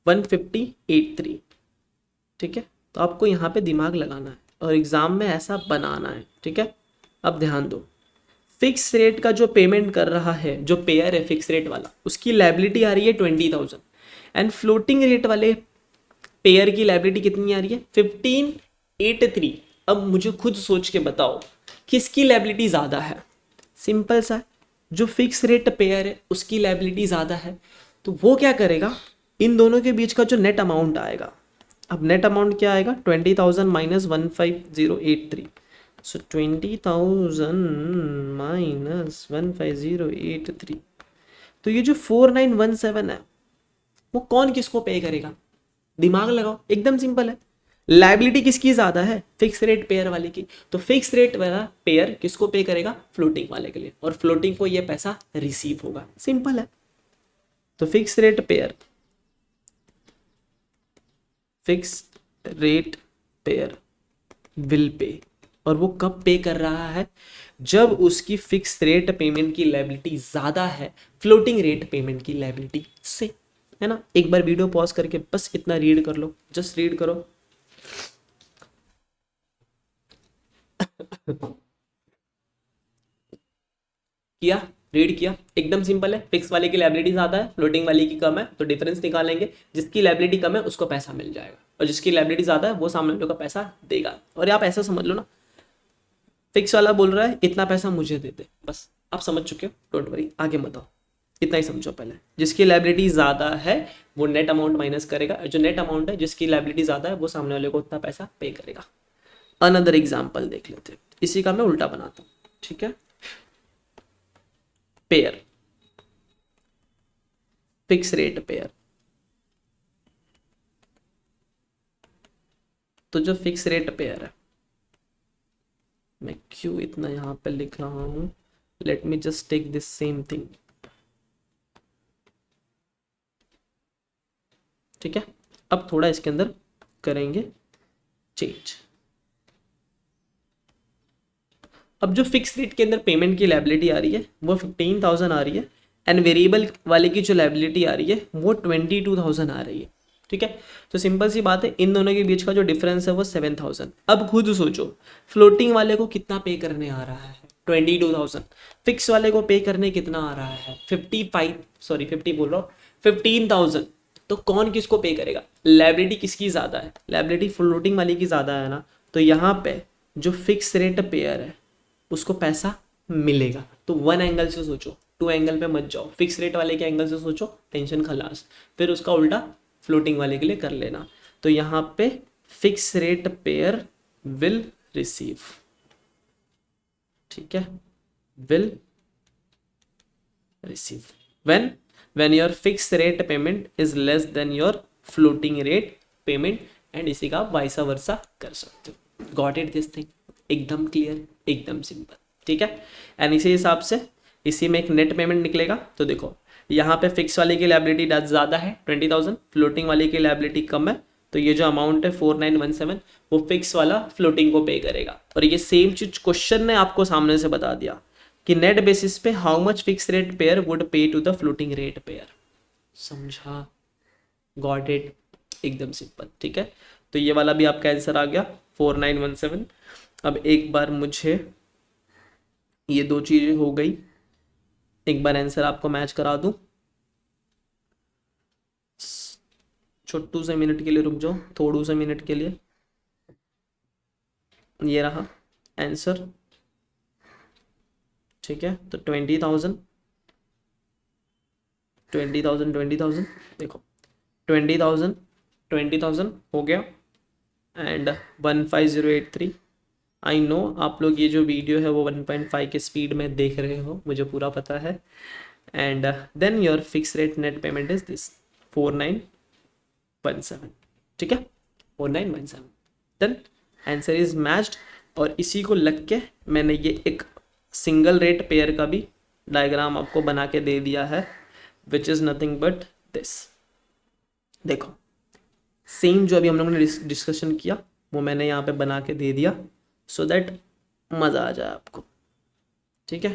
15083, ठीक है। तो आपको यहाँ पे दिमाग लगाना है और एग्जाम में ऐसा बनाना है, ठीक है। अब ध्यान दो, फिक्स रेट का जो पेमेंट कर रहा है, जो पेयर है फिक्स रेट वाला, उसकी लाइबिलिटी आ रही है 20,000, एंड फ्लोटिंग रेट वाले पेयर की लाइबिलिटी कितनी आ रही है 1583। अब मुझे खुद सोच के बताओ किसकी लाइबिलिटी ज़्यादा है। सिंपल सा है, जो फिक्स रेट पेयर है उसकी लाइबिलिटी ज़्यादा है, तो वो क्या करेगा, इन दोनों के बीच का जो नेट अमाउंट आएगा, अब नेट अमाउंट क्या आएगा 20,000 माइनस 15083। सो 20,000 माइनस 15083, तो ये जो 4917 है वो कौन किसको पे करेगा, दिमाग लगाओ, एकदम सिंपल है। लाइबिलिटी किसकी ज्यादा है, फिक्स रेट पेयर वाले की। तो फिक्स रेट वाला पेयर किसको पे करेगा, फ्लोटिंग वाले के लिए, और फ्लोटिंग को ये पैसा रिसीव होगा, सिंपल है। तो fix rate pair, fix rate payer will पे, और वो कब पे कर रहा है, जब उसकी फिक्स रेट पेमेंट की लायबिलिटी ज्यादा है फ्लोटिंग रेट पेमेंट की लायबिलिटी से, है ना। एक बार वीडियो पॉज करके बस इतना रीड कर लो, जस्ट रीड करो। किया, रीड किया, एकदम सिंपल है। फिक्स वाले की लायबिलिटी ज्यादा है, फ्लोटिंग वाले की कम है, तो डिफरेंस निकालेंगे। जिसकी लायबिलिटी कम है उसको पैसा मिल जाएगा, और जिसकी लायबिलिटी ज्यादा है वो सामने वाले को पैसा देगा। और आप ऐसा समझ लो ना, फिक्स वाला बोल रहा है इतना पैसा मुझे दे दे, बस आप समझ चुके हो, डोंट वरी, आगे मत आओ, इतना ही समझो पहले। जिसकी लायबिलिटी ज्यादा है वो नेट अमाउंट माइनस करेगा, जो नेट अमाउंट है जिसकी लायबिलिटी ज्यादा है वो सामने वाले को उतना पैसा पे करेगा। अनदर एग्जाम्पल देख लेते हैं, इसी का मैं उल्टा बनाता हूँ, ठीक है। पेयर, फिक्स रेट पेयर, तो जो फिक्स रेट पेयर है, मैं क्यों इतना यहां पे लिख रहा हूं, let me just take this same thing, ठीक है। अब थोड़ा इसके अंदर करेंगे चेंज। अब जो फिक्स रेट के अंदर पेमेंट की लायबिलिटी आ रही है वो 15,000 आ रही है, एंड वेरिएबल वाले की जो लायबिलिटी आ रही है वो 22,000 आ रही है। ठीक है, तो सिंपल सी बात है, इन दोनों के बीच का जो डिफरेंस है वो 7,000। अब खुद सोचो, फ्लोटिंग वाले को कितना पे करने आ रहा है 22,000, फिक्स वाले को पे करने कितना आ रहा है 50 बोल रहा हूँ 15,000। तो कौन किसको पे करेगा, लायबिलिटी किसकी ज़्यादा है, लायबिलिटी फ्लोटिंग वाली की ज़्यादा है ना, तो यहाँ पे जो फिक्स रेट पेयर है उसको पैसा मिलेगा। तो वन एंगल से सोचो, टू एंगल पे मत जाओ, फिक्स रेट वाले के एंगल से सोचो, टेंशन खलास, फिर उसका उल्टा फ्लोटिंग वाले के लिए कर लेना। तो यहाँ पे fix rate payer will receive, ठीक है, will receive when your fixed rate payment is less than your floating rate payment, and इसी का आप वाइसा वर्सा कर सकते हो। गॉट इट दिस थिंग, एकदम क्लियर, एकदम सिंपल, ठीक है। एंड इसी हिसाब से इसी में एक नेट पेमेंट निकलेगा। तो देखो यहाँ पे फिक्स वाले की लायबिलिटी ज़्यादा है 20,000, फ्लोटिंग वाले की लायबिलिटी कम है, तो ये जो अमाउंट है 4917 वो फिक्स वाला फ्लोटिंग को पे करेगा। और ये सेम चीज क्वेश्चन ने आपको सामने से बता दिया कि नेट बेसिस पे how much fix rate payer would pay to the floating rate payer. समझा, गॉट इट, एकदम सिंपल, ठीक है। तो ये वाला भी आपका आंसर आ गया 4917। अब एक बार मुझे ये दो चीजें हो गई, एक बार आंसर आपको मैच करा दूं। छोटू से मिनट के लिए रुक जाओ, थोड़ू से मिनट के लिए। ये रहा आंसर, ठीक है। तो 20,000 देखो 20,000 हो गया एंड 15083। आई नो आप लोग ये जो वीडियो है वो 1.5 के स्पीड में देख रहे हो, मुझे पूरा पता है। And then your fix rate net payment is this 4917, ठीक है, 4917। Then answer is matched. और इसी को लग के मैंने ये एक सिंगल रेट पेयर का भी डायग्राम आपको बना के दे दिया है, which is nothing but this. देखो सेम जो अभी हम लोगों ने डिस्कशन किया वो मैंने यहाँ पे बना के दे दिया, सो दैट मज़ा आ जाए आपको, ठीक है।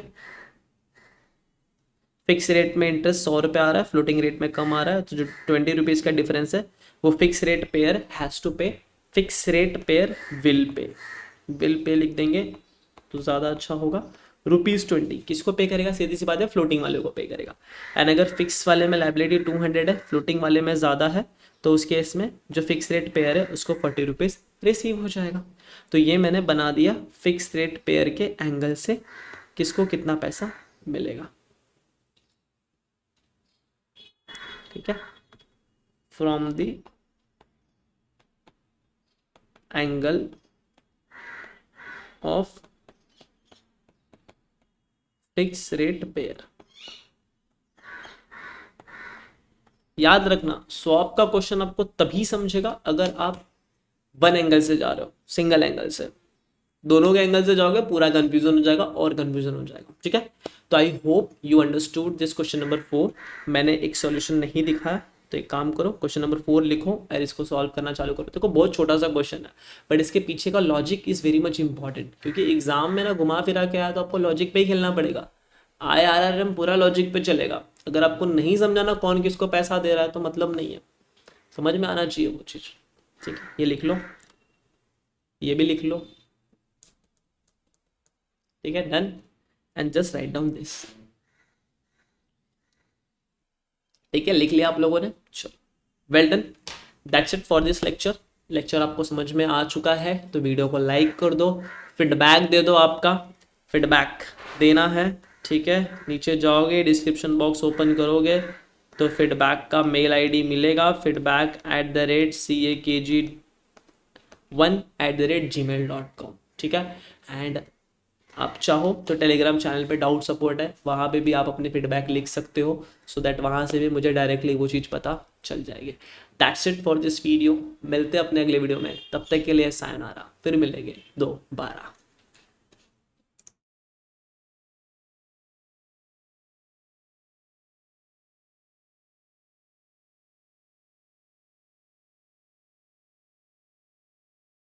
फिक्स रेट में इंटरेस्ट 100 रुपये आ रहा है, फ्लोटिंग रेट में कम आ रहा है, तो जो 20 रुपीज़ का डिफरेंस है वो fix rate payer has to pay, fix rate payer will pay लिख देंगे तो ज़्यादा अच्छा होगा। ₹20 किसको पे करेगा, सीधी सी बात है फ्लोटिंग वाले को पे करेगा। एंड अगर फिक्स वाले में लायबिलिटी 200 है, फ्लोटिंग वाले में ज़्यादा है, तो उस केस में जो फिक्स रेट पेयर है उसको 40 रुपीज़ रिसीव हो जाएगा। तो ये मैंने बना दिया फिक्स रेट पेयर के एंगल से किसको कितना पैसा मिलेगा, ठीक है, from the angle of fix rate pair. याद रखना स्वैप का क्वेश्चन आपको तभी समझेगा अगर आप वन एंगल से जा रहे हो, सिंगल एंगल से। दोनों के एंगल से जाओगे पूरा कंफ्यूजन हो जाएगा और कंफ्यूजन हो जाएगा, ठीक है। तो आई hope you understood this question number 4। मैंने एक सॉल्यूशन नहीं दिखाया, तो एक काम करो क्वेश्चन नंबर 4 लिखो और इसको सॉल्व करना चालू करो। देखो बहुत छोटा सा क्वेश्चन है, बट इसके पीछे का logic is very much important, क्योंकि एग्जाम में ना घुमा फिरा के आया तो आपको लॉजिक पे ही खेलना पड़ेगा। IRRM पूरा लॉजिक पे चलेगा, अगर आपको नहीं समझाना कौन किसको पैसा दे रहा है तो मतलब नहीं है, समझ में आना चाहिए वो चीज़, ठीक है। ये लिख लो, ये भी लिख लो, ठीक है, done. And just write down this, ठीक है, लिख लिया आप लोगों ने, चलो well done, that's it for this lecture आपको समझ में आ चुका है तो वीडियो को लाइक कर दो, फीडबैक दे दो, आपका फीडबैक देना है, ठीक है। नीचे जाओगे डिस्क्रिप्शन बॉक्स ओपन करोगे तो फीडबैक का मेल ID मिलेगा, feedback@CAG1@gmail.com, ठीक है। एंड आप चाहो तो टेलीग्राम चैनल पे डाउट सपोर्ट है, वहाँ पे भी आप अपने फीडबैक लिख सकते हो, सो दैट वहाँ से भी मुझे डायरेक्टली वो चीज़ पता चल जाएगी। That's it for this video, मिलते हैं अपने अगले वीडियो में, तब तक के लिए सायनारा, फिर मिलेंगे 2/12।